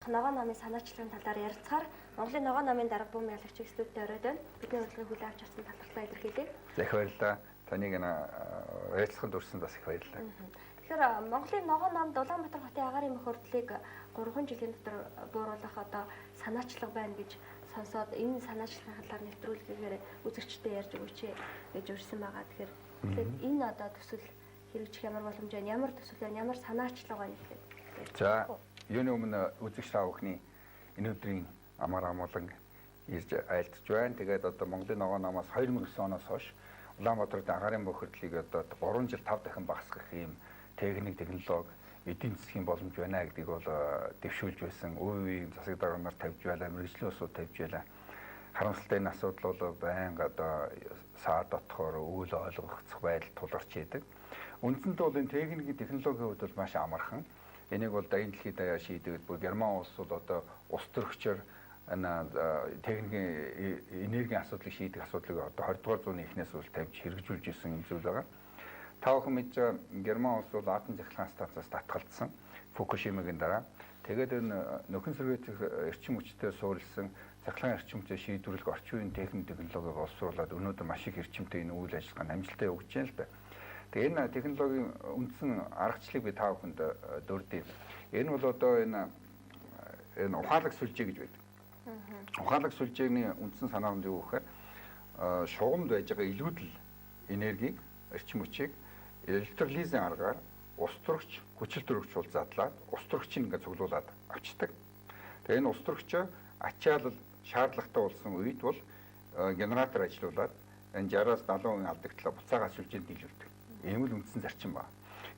ногоон намын санаачлагын талаар ярилцахаар Монголын ногоон намын дарга бүүм ялагчийг студид ороод байна. Бидний урилгыг хүлээн авч авсан талархлаа илэрхийлье. За их баярлалаа. Таныг ярилцлаганд өрсөн бас их баярлалаа. Тэгэхээр Монголын ногоон намд Улаанбаатар хотын агаарын мөх урдлыг 3 жилийн дотор бууруулах одоо санаачлага байна гэж сонсоод энэ санаачлагын талаар нэвтрүүлгээр үзэгчдэд ярьж өгөөч гэж урьсан байгаа. Тэгэхээр энэ одоо төсөл хэрэгжих ямар боломж байна? Ямар төсөл байна? Ямар санаачлага байна гэхэд. За, юуны өмнө үзэгч та бүхний энэ өдрийн амар амгалан ирж айлтж байна. Тэгээд одоо Монголын ногоон намаас 2009 оноос хойш Улаанбаатарын агаарын мөх урдлыг одоо 3 жил 5 дахин багасгах ийм техник, технологи, эдийн засгийн боломж байна гэдгийг бол дэвшүүлж байсан. Үеийн засаг дарганаар тавьж байлаа, мэргэжлийн усууд тавьж байлаа. Харамсалтай энэ асуудал бол байнга одоо саад дотохоор үйл ойлгогдох байдал тулгарч идэг. Үндсэндээ бол энэ техникийн технологийн хувьд бол маш амархан. Энийг бол дайны дэлхийд даяар шийдэгдэл бүр Герман улс бол одоо ус төрөгчөөр техникийн энергийн асуудлыг шийдэх асуудлыг одоо 20 дугаар зууны эхнээс бол тавьж хэрэгжүүлж исэн юм зүйл байгаа. Та бүхэн мэдж байгаа Герман улс бол атом захиргааны станцаас татгалзсан Фукушимагийн дараа. Тэгээд энэ нөхөн сэргээт эрчим хүчтэй суурилсан захиргааны эрчим хүчтэй шийдвэрлэх орчин үеийн техник технологиг олсруулад өнөөдөр маш их эрчимтэй энэ үйл ажиллагаанд амжилттай явж байна л да. Тэгээд энэ технологийн үндсэн аргачлалыг би та бүхэнд дурдъя. Энэ бол одоо энэ ухаалаг сүлжээ гэж байдаг. Ухаалаг сүлжээний үндсэн санаа нь юу гэхээр шугамд байж байгаа илүүдэл энергийг, эрчим хүчийг электролизийн аргаар ус төрөгч, хүчил төрөгч бол задлаад ус төрөгчийг ингээд цуглуулад авчдаг. Тэгээ энэ ус төрөгчөө ачаалал шаардлагатай болсон үед бол генератор ажилуулад энэ 60-аас 70% алдагдлаа буцаага сүлжээнд дийлүүлдэг. Ийм л үндсэн зарчим ба.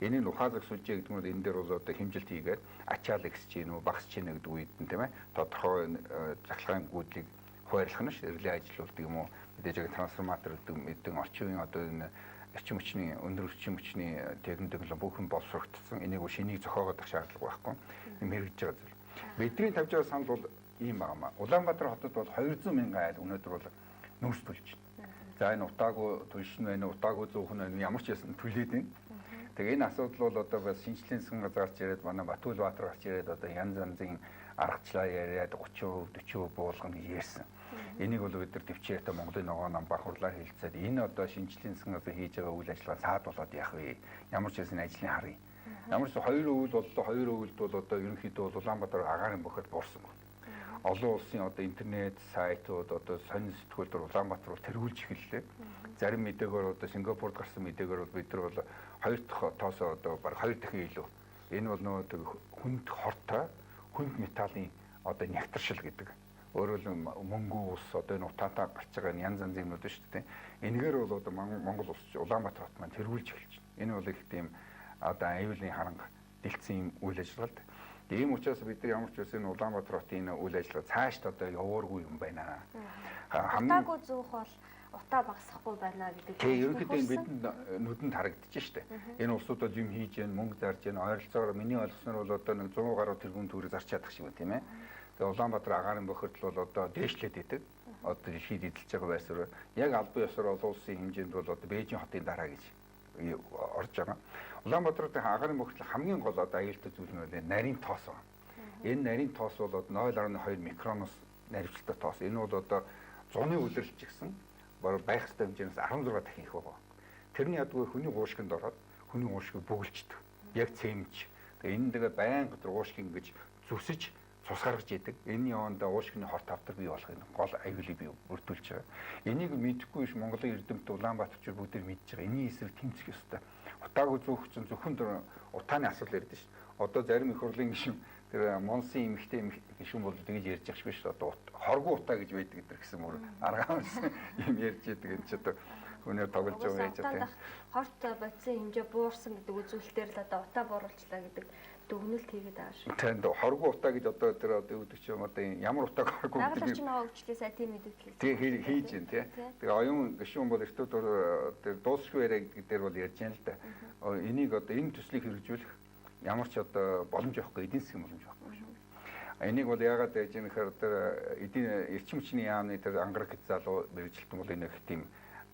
Энийг ухаалаг сүлжээ гэдэг нь энэ дээр бол одоо хэмжилт хийгээд ачаал ихсэж гин үү, багасж гин гэдэг үед нь тийм ээ. Тодорхой захлагын гүйдлийг хуваарлах нь ш, реле ажилуулдаг юм уу? Мэдээж трансформатор гэдэг орчин үеийн одоо энэ эрчим хүчний өндөр эрчим хүчний техник бүхэн боловсрогдсон. Энийг шинийг зохиогоодох шаардлага байхгүй. Им хэрэгжиж байгаа зүйл. Бидний тавьж байгаа санал бол ийм байгаамаа. Улаанбаатар хотод бол 200 мянган айл өнөөдөр бол нүүрс төлж байна. За энэ утаагүй төлшин байна, утаагүй зүүхэн байна, ямар ч ясан төлөөд байна. Тэгээ энэ асуудал бол одоо бас шинжлэлийн засгийн газар гарч ирээд манай Батүлбаатар гарч ирээд одоо янз янзын аргачлаа яриад 30%, 40% буулгана гэж ярьсан. Энийг бол бид нар төвчээртэй Монголын ногоон нам бахуурлаар хэлцээд энэ одоо шинжлэлийн засгийн газар хийж байгаа үйл ажиллагаа саад болоод яах вэ? Ямар ч ясны ажлын харъя. Ямар ч 2 өвөл боллоо, 2 өвөлд бол одоо ерөнхийдөө бол Улаанбаатар агаарын бохот буурсангүй. Олон улсын одоо интернет сайтууд одоо сонин сэтгүүлдэр Улаанбаатар бол тэргүүлж эхэллээ. Зарим мэдээгээр одоо Сингапурд гарсан мэдээгээр бол бид нар бол 2 дахь тоосоо одоо баг 2 дахин илүү. Энэ бол нөгөө хүнд хортой, хүнд металлын одоо нягтршил гэдэг. Өөрөөр хэлбэл мөнгө ус одоо энэ утаатай гарч байгаа янз янзын юмнууд шүү дээ. Энэгээр бол одоо Монгол улс Улаанбаатар хот маань тэргүүлж эхэлж байна. Энэ бол их тийм одоо аюулын харанга дэлгэсэн юм үйл ажиллагаа. Ийм учраас бид нар ямар ч үсэн Улаанбаатар хотын энэ үйл ажиллагаа цаашд одоо явуургүй юм байна. Утаагүй зүүх бол утаа багасахгүй байна гэдэг. Тэгээ ерөнхийдөө бидэнд нүдэнд харагдаж штэ. Энэ улсуудад юм хийж гэн мөнгө зарж гэн ойролцоогоор миний ойлгосноор бол одоо нэг 100 гаруй тэрбум төгрөг зарч чадах шиг байна тийм ээ. Тэгээ Улаанбаатар агаарын бохирдол бол одоо дээшлээд идэг. Одоо дэлхийд эзэлж байгаа байсаар яг албан ёсоор олон улсын хэмжээнд бол одоо Бээжин хотын дараа гэж орж байгаа. Улаанбаатарын агаарын бохирдол хамгийн гол одоо аюултай зүйл нь бол нарийн тоос байна. Энэ нарийн тоос бол 0.2 микроноос наривчлалтай тоос. Энэ бол одоо зуны үлрэлт гэсэн байх ёстой хэмжээс 16 дахин их байгаа. Тэрний ядгүй хүний гуушгинд ороод хүний гуушгийг бүгэлждэг. Яг цэмж. Тэгээ энэ дэгээ байнга гуушгийг ингэж зүсэж цус гаргаж идэг. Энэ яванд уушгины хорт тавтар бий болох энэ гол аюулыг бий бүрдүүлж байгаа. Энийг мэдэхгүй биш Монголын эрдэмтэд Улаанбаатарчууд бүгд мэдж байгаа. Энийн эсрэг тэмцэх ёстой. Утаагүй зүүх чинь зөвхөн утааны асуудал ярьдэн шүү. Одоо зарим их хурлын гишүүн тэр Монсын эмэгтэй гишүүн бол тэгж ярьж байгаа шүү дээ. Одоо хоргоо утаа гэж байдаг гэдэг гэсэн мөр аргаан юм ярьж идэг энэ ч одоо хүнээр тоглож байгаа байж байгаа. Хорт бодисын хэмжээ буурсан гэдэг үзүүлэлтээр л одоо утаа бууруулчлаа гэдэг дүгнэлт хийгээд байгаа шүү. Тэнд хоргоо утаа гэж одоо тэр одоо юу гэдэг чинь одоо ямар утааг хоргоо гэдэг. Наадлын чинь хөгжлөө сайн тийм мэдээлэл. Тэг хийж байна тий. Тэгээ оюун гишүүн бол эртүүд тэр дуусахгүй яриа гэдэг бол ярьж байна л да. Энийг одоо энэ төслийг хэрэгжүүлэх ямар ч одоо боломж авахгүй эдийн засгийн боломж авахгүй шүү. Энийг бол яагаад яаж юм гэхээр тэр эдийн эрчим хүчний яамны тэр ангараг залуу мэрэгжилтэн бол энэ их тийм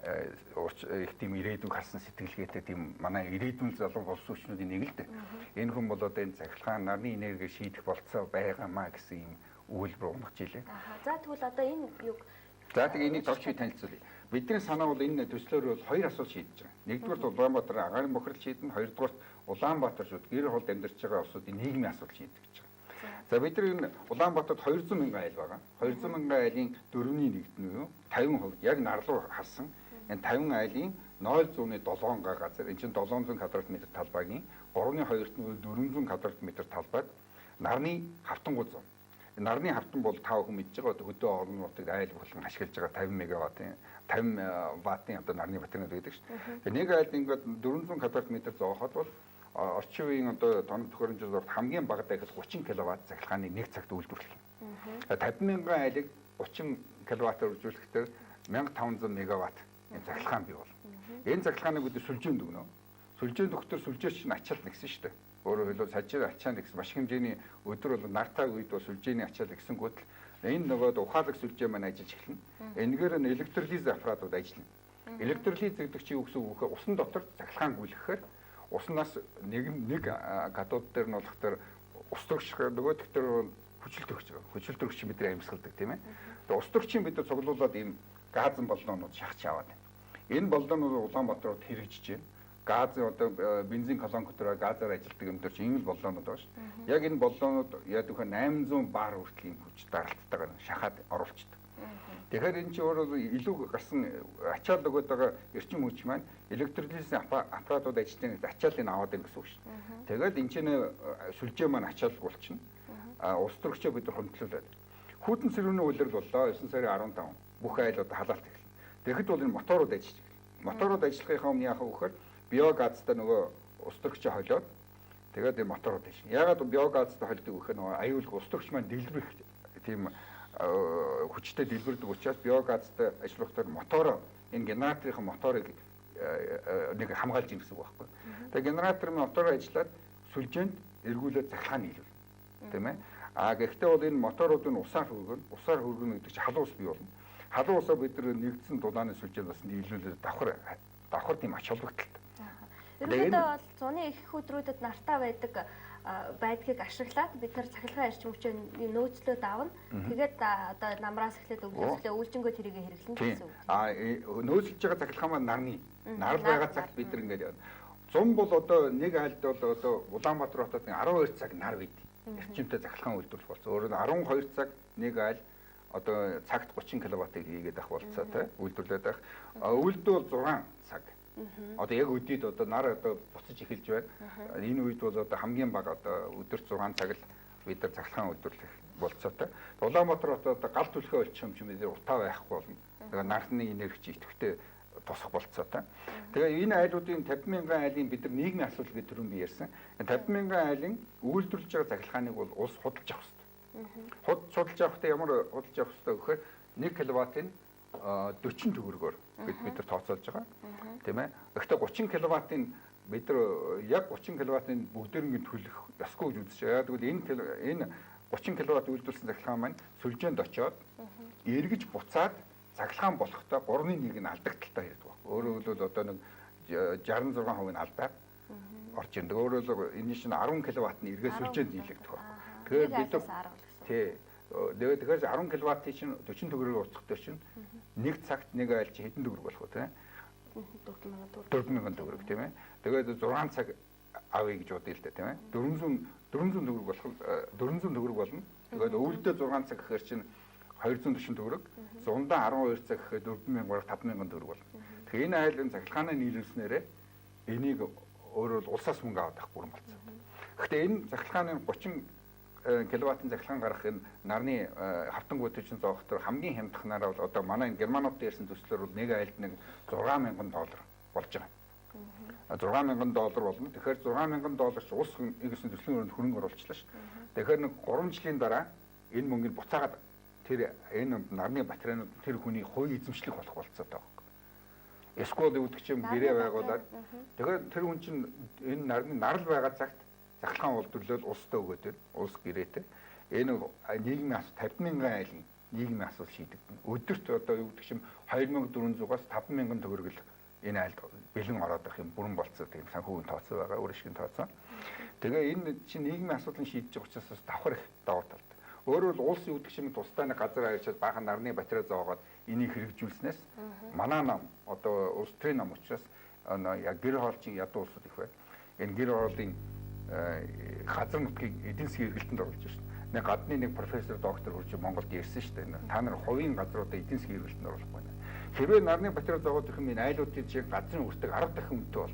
их тийм ирээдүг харсан сэтгэлгээтэй тийм манай ирээдүйн залуу улс хүчнүүдийн нэг л дээ. Энэ хүн бол одоо энэ цахилгаан нарны энерги шийдэх болцоо байгаамаа гэсэн юм өгүүлбэр унгаж илээ. За тэгвэл одоо энэ юг За тэгээ энийг товч танилцуулъя. Бидний санаа бол энэ төслөөр бол хоёр асуудал шийдэж байгаа. Нэгдүгээр Улаанбаатар агаарын бохирдол шийднэ, хоёрдугаар Улаанбаатар шууд гэр холд амьдарч байгаа улсуудын нийгмийн асуудал шийдэж гэж байгаа. За бид нар Улаанбаатарт 200 мянган айл байгаа. 200 мянган айлын 4-ний 1-т нь юу 50% яг нар руу харсан. Энэ 50 айлын 0.7 га газар энэ чинь 700 квадрат метр талбайгийн 3.2-т нь 400 квадрат метр талбайд нарны хавтангуй зон. Нарны хавтан бол тав хүн мэдж байгаа хөдөө орон нутгийг айл болгон ашиглаж байгаа 50 мегаваттын 50 ваттын одоо нарны батарейд байдаг шүү дээ. Нэг айл ингээд 400 квадрат метр зооход бол орчин үеийн одоо тоног төхөөрөмжлөлд хамгийн багадаа их 30 кВт цахилгааны нэг цагт үйлдвэрлэх юм. 50 мянган айлыг 30 кВт-аар үржүүлэхдээ 1500 мегаватт энэ цахилгаан бий болно. Энэ цахилгааныг бид сүлжээнд өгнө. Сүлжээнд өгөхөөр сүлжээ чинь ачаал нэгсэн шүү дээ. Өөрөөр хэлбэл сажир ачаал нэгсэн маш хэмжээний өдөр бол нартаа үед бол сүлжээний ачаал нэгсэнгүүт л энэ нөгөө ухаалаг сүлжээ маань ажиллаж эхэлнэ. Энэгээр нь электролиз аппаратууд ажиллана. Электролиз гэдэг чинь юу гэсэн үг вэ? Усан дотор цахилгаан гүйлгэхээр уснаас нэг катод дээр нь болохоор ус төрөгч нөгөө төр хүчил төрөгч байгаа. Хүчил төрөгч бидний амьсгалдаг тийм ээ. Тэгээ ус төрөгчийн бид цуглуулад ийм газын боллоонууд шахаж аваад байна. Энэ боллоонууд Улаанбаатарт хэрэгжиж байна. Газын одоо бензин колонк дээр газаар ажилладаг юм дээр чинь ийм л боллоонууд байгаа шүү дээ. Яг энэ боллоонууд яа гэвэл 800 бар хүртэл ийм хүч даралттайгаар шахаад оруулцдаг. Тэгэхээр энэ чинь өөрөө илүү гарсан ачаал өгöd байгаа эрчим хүч маань электролизийн аппаратууд ажиллаж байгаа ачаалыг аваад байна гэсэн үг шүү дээ. Тэгээд энэ чинь сүлжээ маань ачаал болчихно. Ус төрөгчөө бид нар хөндлүүлээд. Хүйтэн сэрүүний үйлрэл боллоо 9 сарын 15 бүх айлууд халаалт эхэлнэ. Тэгэхэд бол энэ моторууд ажиллаж байна. Моторууд ажиллахынхаа өмнө яах вэ гэхээр биогазтай нөгөө ус төрөгчөө холиод тэгээд энэ моторууд ажиллана. Ягаад биогазтай холдог вэ гэхээр нөгөө аюулгүй ус төрөгч маань дэлбэрэх тийм хүчтэй дэлбэрдэг учраас биогазтай ажиллахаар мотороо энэ генераторын моторыг нэг хамгаалж юм гэсэн үг байхгүй. Тэгээ генераторын мотор ажиллаад сүлжээнд эргүүлээд цахилгаан нийлүүл. Тийм ээ. Гэхдээ бол энэ моторуудын усаар хөргөнө гэдэг чинь халуун ус бий болно. Халуун усаа бид нар нэгдсэн дулааны сүлжээнд бас нийлүүлээд давхар тийм ач холбогдолтой. Ерөнхийдөө бол зуны их өдрүүдэд нартаа байдгийг ашиглаад бид нар цахилгаан эрчим хүчээ нөөцлөөд авна. Тэгээд одоо намраас эхлээд өглөөсөө үйлчингөө тэрийг хэрэглэн гэсэн үг. Нөөцлөж байгаа цахилгаан маань нарны. Нар байгаа цагт бид нар ингэж явна. Зун бол одоо нэг айлд бол одоо Улаанбаатар хотод 12 цаг нар бид эрчимтэй цахилгаан үйлдвэрлэх болсон. Өөрөөр нь 12 цаг нэг айл одоо цагт 30 кВт-ыг хийгээд авах болцоо тий үйлдвэрлээд авах. Үйлдэл 6 цаг. Одоо яг өдөрт одоо нар одоо буцаж эхэлж байна. Энэ үед бол одоо хамгийн бага одоо өдөрт 6 цаг л бид нар цахилгаан үйлдвэрлэх болцоотой. Улаанбаатар хотод одоо гал түлхээ олчих юм чинь бид утаа байхгүй болно. Тэгээ нарны энерги идэвхтэй тусах болцоотой. Тэгээ энэ айлуудын 50 мянган айлын бид нар нийгмийн асуудал гэдэг түрүүн би ярьсан. 50 мянган айлын үйлдвэрлэж байгаа цахилгааныг бол улс худалдаж авах хэрэгтэй. Судалж авахдаа ямар худалдаж авах хэрэгтэй гэхээр 1 кВт-ын 40 төгрөгөөр бид нар тооцоолж байгаа. Тийм ээ. Гэхдээ 30 кВт-ын бид нар яг 30 кВт-ын бүгдээрнгийн төлөх ёсгүй гэж үзэж байгаа. Тэгвэл энэ 30 кВт үйлдвэрлэсэн цахилгаан маань сүлжээнд очиод эргэж буцаад цахилгаан болохтой 3/1 нь алдагдaltaа ярьдаг байна. Өөрөөр хэлбэл одоо нэг 66% нь алдаад орж ирдэг. Өөрөөр хэлбэл энэ чинь 10 кВт-ны эргээ сүлжээнд нийлэгдэх байна. Тэгэхээр бид тий. Тэгэхээр 10 кВт чинь 40 төгрөгийг уцахтай чинь нэг цагт нэг айл чи хэдэн төгрөг болох вэ тий? 4000 төгрөг тийм ээ. Тэгээд 6 цаг авъя гэж бодъё л дээ тийм ээ. 400 төгрөг болох 400 төгрөг болно. Тэгээд өвөлдөө 6 цаг гэхээр чинь 240 төгрөг, 112 цаг гэхэд 4000-5000 төгрөг болно. Тэгэхээр энэ айлын цахилгааны нийлүүлснээрээ энийг өөрөө улсаас мөнгө аваад авах бүрэн болсон. Гэхдээ энэ цахилгааны 30 кВт-ын цахилгаан гарах энэ нарны хавтангууд чинь зоохтор хамгийн хямдхан нараа бол одоо манай германууд ярьсан төслөөр бол нэг айлд нэг $6000 болж байгаа. $6000 болно. Тэгэхээр $6000 ч улс нэгсэн төслийн өрөөнд хөрөнгө оруулчлаа шүү. Тэгэхээр нэг 3 жилийн дараа энэ мөнгөнд буцаагаад тэр энэ нарны батарейнууд тэр хүний хувийн эзэмшлэх болох болцоотой байна. Эсвэл үүдгч юм гэрээ байгуулад тэгэхээр тэр хүн чинь энэ нарны нарал байгаа цагт цахилгаан үйлдвэрлэл улстай өгөөд байна. Улс гэрээтэй. Энэ нийгмийн 50 мянган айлын нийгмийн асуудал шийдэгдэнэ. Өдөрт одоо юу гэдэг чим 2400-аас 5000 төгрөг л энэ айлд бэлэн ороод ирэх юм бүрэн болцоо тийм санхүүгийн тооцоо байгаа, өөр ашигын тооцоо. Тэгээ энэ чинь нийгмийн асуудлыг шийдэж байгаа учраас давхар их давуу талтай. Өөрөөр улс юу гэдэг чим тусдаа нэг газар авчиад баахан нарны батарей зоогоод энийг хэрэгжүүлснээс манай нам одоо улс төрийн нам учраас яг гэр хоолчийн ядуу улсууд их байна. Энэ гэр хоолын газар нутгийг эдийн засгийн эргэлтэнд оруулж байна. Нэг гадны нэг профессор доктор хурж Монголд ирсэн шүү дээ. Та нар хувийн газруудаа эдийн засгийн эргэлтэнд оруулах байна. Хэрвээ нарны батарей зоогоод ирэх юм энэ айлуудын чинь газрын өртөг 10 дахин үнэтэй бол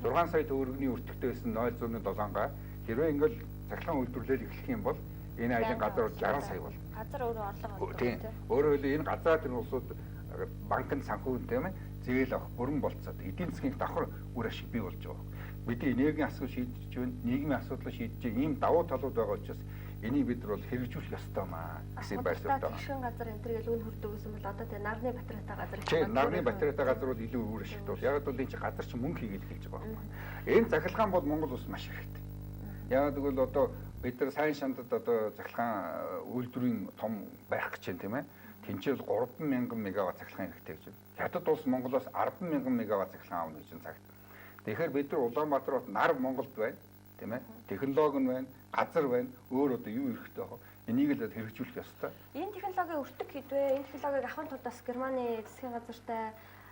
6 сая төгрөгийн өртөгтэй байсан 0.7 хэрвээ ингээл цахилгаан үйлдвэрлэл эхлэх юм бол энэ айлын газар 60 сая бол. Газар өөрөө орлого олдог. Тийм. Өөрөөр хэлбэл энэ газар тэр улсууд банкнд санхүү тийм ээ зээл авах бүрэн болцоод эдийн засгийн давхар үр ашиг бий болж байгаа. Бидний энергийн асуудал шийдэж байна, нийгмийн асуудлыг шийдэж ийм давуу талууд байгаа учраас энийг бид нар бол хэрэгжүүлэх ёстой маа гэсэн байр суурь байна. Тэгшин газар энэ төр үн хүрдэг гэсэн бол одоо тэгээ нарны батарейтай газар. Тийм, нарны батарейтай газар бол илүү үр ашигтай бол. Яг бол энэ чинь газар чинь мөнгө хийгээд эхэлж байгаа юм. Энэ захилгаан бол Монгол улс маш хэрэгтэй. Яг тэгвэл одоо бид нар сайн шандад одоо захилгаан үйлдвэрийн том байх гэж байна тийм ээ. Тэнцэл 30000 мегаватт захилгаан хэрэгтэй гэж байна. Хятад улс Монголоос 100000 мегаватт захилгаан авна гэж байна цагт. Тэгэхээр бид нар Улаанбаатар бот нар Монголд байна тийм ээ. Технологи нь байна, газар байна, өөр одоо юу хэрэгтэй байгаа. Энийг л хэрэгжүүлэх ёстой. Энэ технологийн өртөг хэдвэ? Энэ технологиг авахын тулд бас Германы засгийн газартай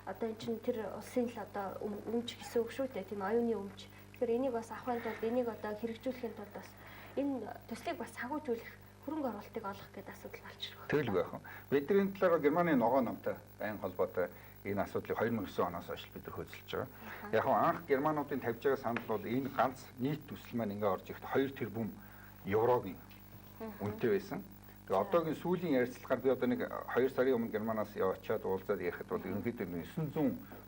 одоо энэ чинь тэр улсын л одоо өмч гэсэн үг шүү дээ тийм оюуны өмч. Тэгэхээр энийг бас авахын тулд энийг одоо хэрэгжүүлэхийн тулд бас энэ төслийг бас санхүүжүүлэх хөрөнгө оруулалтыг олох гэдэг асуудал гарч ирэх. Тэгэл байх юм. Бидний талаараа Германы ногоо намтай байн холбоотой энэ асуудлыг 2009 оноос хойш бид нар хөдөлж байгаа. Яг нь анх германуудын тавьж байгаа санал бол энэ ганц нийт төсөл маань ингээ орж ирэхэд 2 тэрбум еврогийн үнэтэй байсан. Тэгээ одоогийн сүүлийн ярилцлагаар би одоо нэг 2 сарын өмнө Германаас яваад уулзаад ярихад бол ерөнхийдөө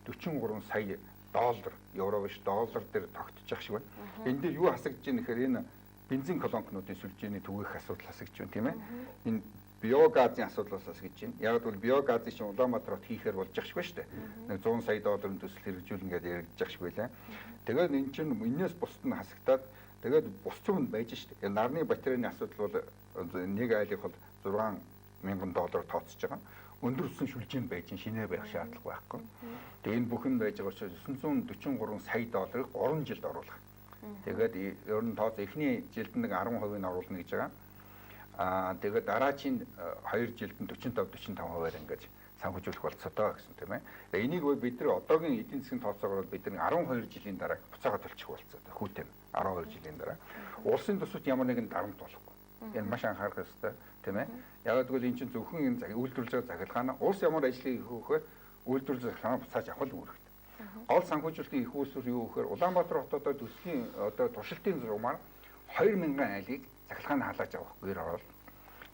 943 сая доллар, евро биш доллар дээр тогтчих шиг байна. Энэ дээр юу хасагдж байгаа нэхэр энэ бензин колонкнуудын сүлжээний түгээх асуудал хасагдж байна тийм ээ. Энэ биогазын асуудлаас хасагдж байна. Яг бол биогазыг чинь Улаанбаатар хот хийхээр болж ах шиг байна шүү дээ. Нэг 100 сая долларын төсөл хэрэгжүүлнэ гэдээ яригдж ах шиг байлаа. Тэгээд энэ чинь энэс бусд нь хасагдаад тэгээд бус юм байж шүү дээ. Нарны батарейны асуудал бол нэг айлыг бол $6000 тооцож байгаа. Өндөр өссөн шүлжээнд байж шинэ байх шаардлага байхгүй. Тэгээд энэ бүхэн байж байгаа учраас $943 сая долларыг 3 жилд оруулах. Тэгээд ер нь тооцоо эхний жилд нэг 10% нь оруулна гэж байгаа. Тэгээд дараагийн 2 жилд нь 45-45% ингэж санхүүжүүлэх болцоотой гэсэн тийм ээ. Энийг бид нар одоогийн эдийн засгийн тооцоогоор бид нар 12 жилийн дараа буцаага төлчих болцоотой. Хүүтэн 12 жилийн дараа. Улсын төсөвт ямар нэгэн дарамт болохгүй. Энэ маш анхаарах ёстой тийм ээ. Яг гэвэл эн чинь зөвхөн энэ үйлдвэрлэж байгаа захиргаана улс ямар ажлыг хийх вэ? Үйлдвэрлэж захиргаана буцааж авах л үүрэгтэй. Гол санхүүжүүлэлтийн их үүсвэр юу гэхээр Улаанбаатар хотод төслийн одоо туршилтын зурмаар 2000 айлыг захиргаана халааж авах гэр орол.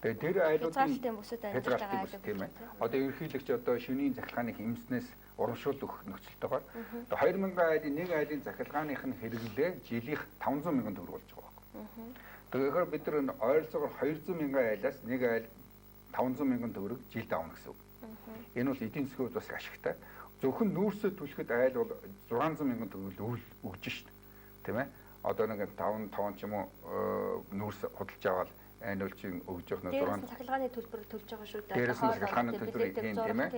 Тэгээд тэр айлуудын хязгаарлалтын бүс тийм ээ. Одоо ерөнхийлөгч одоо шөнийн захиргааныг эмснээс урамшуул өгөх нөхцөлтэй байгаа. 2000 айлын нэг айлын захиргааных нь хэрэглээ жилийнх 500,000 төгрөг болж байгаа байхгүй. Тэгэхээр бид нар ойролцоогоор 200,000 айлаас нэг айл 500,000 төгрөг жилд авна гэсэн үг. Энэ бол эдийн засгийн хувьд бас ашигтай. Зөвхөн нүүрсээ түлхэхэд айл бол 600,000 төгрөг өгж шít. Тийм ээ. Одоо нэг 5 ч юм уу нүүрс худалж аваад айнуулчин өгж явах нь 6 цахилгааны төлбөр төлж байгаа шүү дээ. Дээрээс нь цахилгааны төлбөр тийм ээ.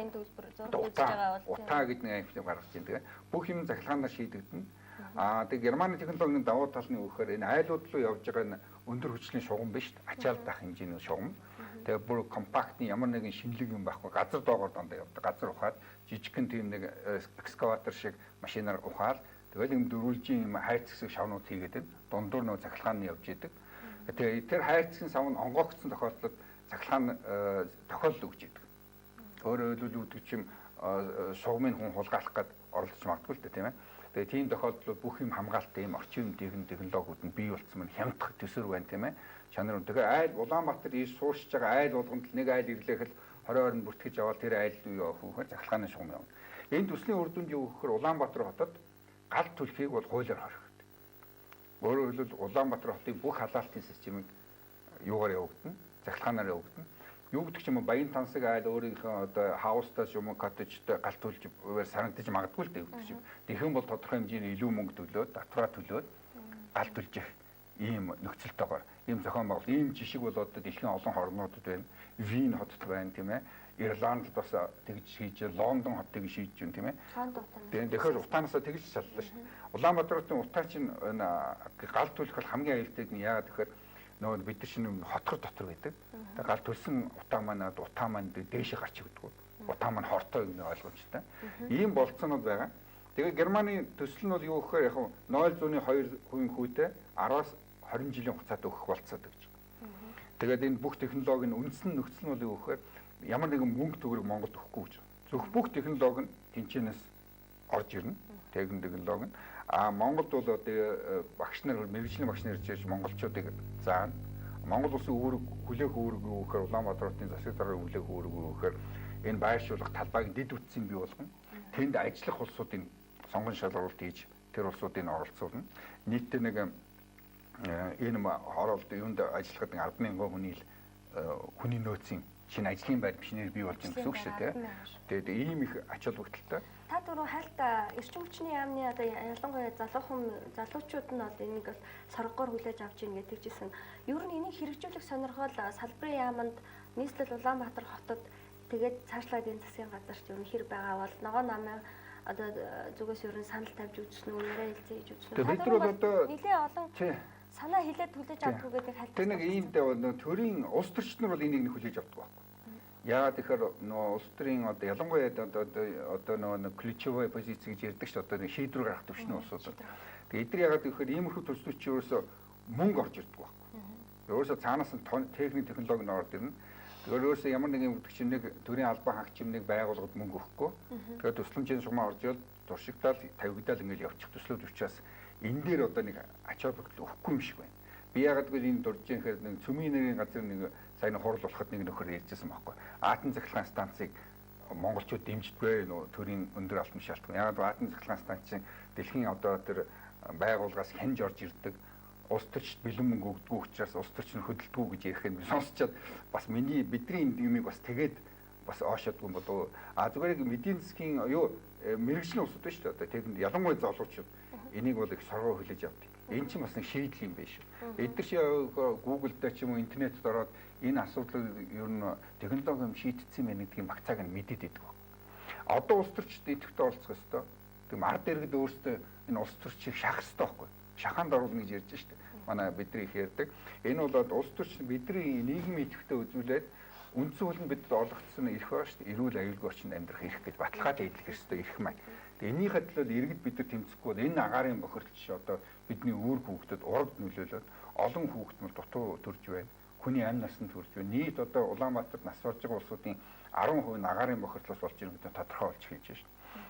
Утаа гэдэг нэг аймаг гаргаж байна. Тэгээ бүх юм цахилгаанаар шийдэгдэнэ. Тэгээ Германы технологийн давуу тал нь юу гэхээр энэ айлууд руу явж байгаа энэ өндөр хүчлийн шугам биш ачаал дах хэмжээний шугам. Тэгээ бүр компактны ямар нэгэн шинэлэг юм байхгүй газар доогоор дандаа явдаг. Газар ухаад жижигхэн тийм нэг экскаватор шиг машинаар ухаад тэгэл юм дөрвөлжийн юм хайрц хэсэг шавнууд хийгээд байна. Дундуур нөө цахилгаан нь явж идэг. Тэгээ тэр хайрцгийн сав нь онгоогдсон тохиолдолд цахилгаан тохиолдол өгч идэг. Өөрөөр хэлбэл үүдг чим шугамыг хүн хулгайлах гээд оролдож магадгүй л дээ тийм ээ. Тэгээ тийм тохиолдолд бүх юм хамгаалалттай юм орчин технологиуд нь бий болцсон мань хямдах төсвөр байна тийм ээ. Чанар. Тэгэхээр айл Улаанбаатар ийш сууршиж байгаа айл болгонд л нэг айл ирлэхэл 20 20 бүртгэж аваад тэр айл юу хөөхөр захилгааны шугам явна. Энэ төслийн үр дүнд юу гэхээр Улаанбаатар хотод гал түлхийг бол хуулиар хоригддог. Өөрөөр хэлбэл Улаанбаатар хотын бүх халаалтын системийг юугаар явагдана? Захилгаанаар явагдана. Юу гэдэг ч юм уу баян тансаг айл өөрийнхөө одоо хаустаас юм уу коттежтой гал түлж санагдаж магадгүй л дээ гэдэг чинь. Тэгэх юм бол тодорхой хэмжээний илүү мөнгө төлөөд, татвараа төлөөд гал түлжих ийм нөхцөлтэйгээр ийм зохион байгуулалт, ийм жишг бол одоо дэлхийн олон хорнуудад байна. Вин хотод байна тийм ээ. Ирландд бас тэгж хийж, Лондон хот тэгж хийж байна тийм ээ. Тэгэхээр утаанаасаа тэгж шаллаа шүү. Улаанбаатарын утаа чинь гал түлэх бол хамгийн аюултай нь яагаад гэхээр нөгөө бид нар чинь хотхор дотор байдаг. Тэгээ гал төлсөн утаа маань дээшээ гарч игддэг. Утаа маань хортой юм ойлгомжтой. Ийм болцоонууд байгаа. Тэгээ Германы төсөл нь бол юу гэхээр яг 0.2% хүүтэй 10-аас 20 жилийн хугацаанд өгөх болцоод гэж. Тэгээд энэ бүх технологийн үндсэн нөхцөл нь бол юу гэхээр ямар нэгэн мөнгө төгрөг Монголд өгөхгүй гэж. Зөвх бүх технологи нь тэнцэнээс орж ирнэ. Технологи нь. Монголд бол одоо багш нар мэргэжлийн багш нар ирж монголчуудыг заана. Монгол улсын үүрэг хүлээх үүрэг юу гэхээр Улаанбаатарын засаг даргын хүлээх үүрэг юу гэхээр энэ байршуулах талбайг дэд үтсийн бий болгоно. Тэнд ажиллах улсуудын сонгон шалгуулалт хийж тэр улсуудыг оролцуулна. Нийтдээ нэг энэ хороолт юунд ажиллахад 10,000 хүний нөөцийн шинэ ажлын байр бичнээр бий болж байгаа гэсэн үг шүү дээ. Тэгээд ийм их ач холбогдолтой. Та түрүү хальт эрчим хүчний яамны одоо ялангуяа залуучууд нь бол энийг бол соргоор хүлээж авч ийн гэж хэлжсэн. Ер нь энийг хэрэгжүүлэх сонирхол салбарын яамд нийслэл Улаанбаатар хотод тэгээд цаашлаад энэ засгийн газарт ер нь хэр байгаа бол ногоо намын одоо зүгээс ер нь санал тавьж үзсэн үү, яриа хэлцээж үзсэн үү? Бид нар одоо нэлээд олон санаа хэлээд хүлээж авдаг гэдэг хальт. Тэр нэг иймдээ бол төрийн улс төрчнөр бол энийг хүлээж авдаг байхгүй. Яагаад тэгэхээр нөө улс төрийн одоо ялангуяа одоо нөө ключевой позиц гэж ярьдаг ш одоо шийдвэр гаргах төвчний улсууд. Тэгээд эдгээр яагаад гэхээр иймэрхүү төслүүд чи ерөөсө мөнгө орж ирдэг байхгүй. Ерөөсө цаанаас нь техник технологи нь орж ирнэ. Тэгэхээр ерөөсө ямар нэгэн үгдэх чинь нэг төрийн албан хаагч юм нэг байгууллагад мөнгө өгөхгүй. Тэгээд төсөлмжийн сумаа орж ирэл туршигдаал тавигдаал ингэж явчих төслүүд учраас энэ дээр одоо нэг ач холбогдол өгөхгүй юм шиг байна. Би яагаад гэвэл энэ дурж яхаар нэг цөмийн нэрийн газар нэг сайн хурал болоход нэг нөхөр ярьжсэн байхгүй. Атом цахилгаан станцыг монголчууд дэмждэггүй нөө төрийн өндөр алтан шалтгаан. Яагаад атом цахилгаан станцын дэлхийн одоо тэр байгууллагаас хянж орж ирдэг улс төрчд бэлэн мөнгө өгдөггүй учраас улс төрч нь хөдөлдөггүй гэж ярих нь сонсчод бас бидний бидний энэ юмыг бас тэгээд бас оошоодгүй юм болов. Зүгээр эдийн засгийн юу мэрэгжлийн улсууд байна шүү дээ. Одоо тэнд ялангуяа залуучууд энийг бол их соргоо хүлээж авдаг. Энэ чинь бас нэг шийдэл юм биш үү. Эдгээр чи Google дээр ч юм уу интернетд ороод энэ асуудлыг ер нь технологи шийдсэн мэн гэдгийг багцааг нь мэдээд идэг. Одоо улс төрчид идэвхтэй оролцох ёстой. Тэгм ард иргэд өөрсдөө энэ улс төрчийг шахах ёстой байхгүй. Шахаанд оруулна гэж ярьж штэ. Манай бидний их ярьдаг. Энэ бол улс төрч бидний нийгмийн идэвхтэй үзүүлээд үндсэн хөл нь бидэд олгогдсон эрх ба штэ. Эрүүл аюулгүй орчинд амьдрах эрх гэж баталгаатай хэлэх ёстой эрх маань. Тэгээ энийхээ төлөө иргэд бид нар тэмцэхгүй бол энэ агаарын бохирдолч одоо бидний үүрэг хүүхдэд урд нөлөөлөд олон хүүхэд мөр дутуу төрж байна. Хүний амь насанд төрж байна. Нийт одоо Улаанбаатарт нас барж байгаа улсуудын 10% нь агаарын бохирдлоос болж байгаа гэдэг тодорхой болж хэлж байна.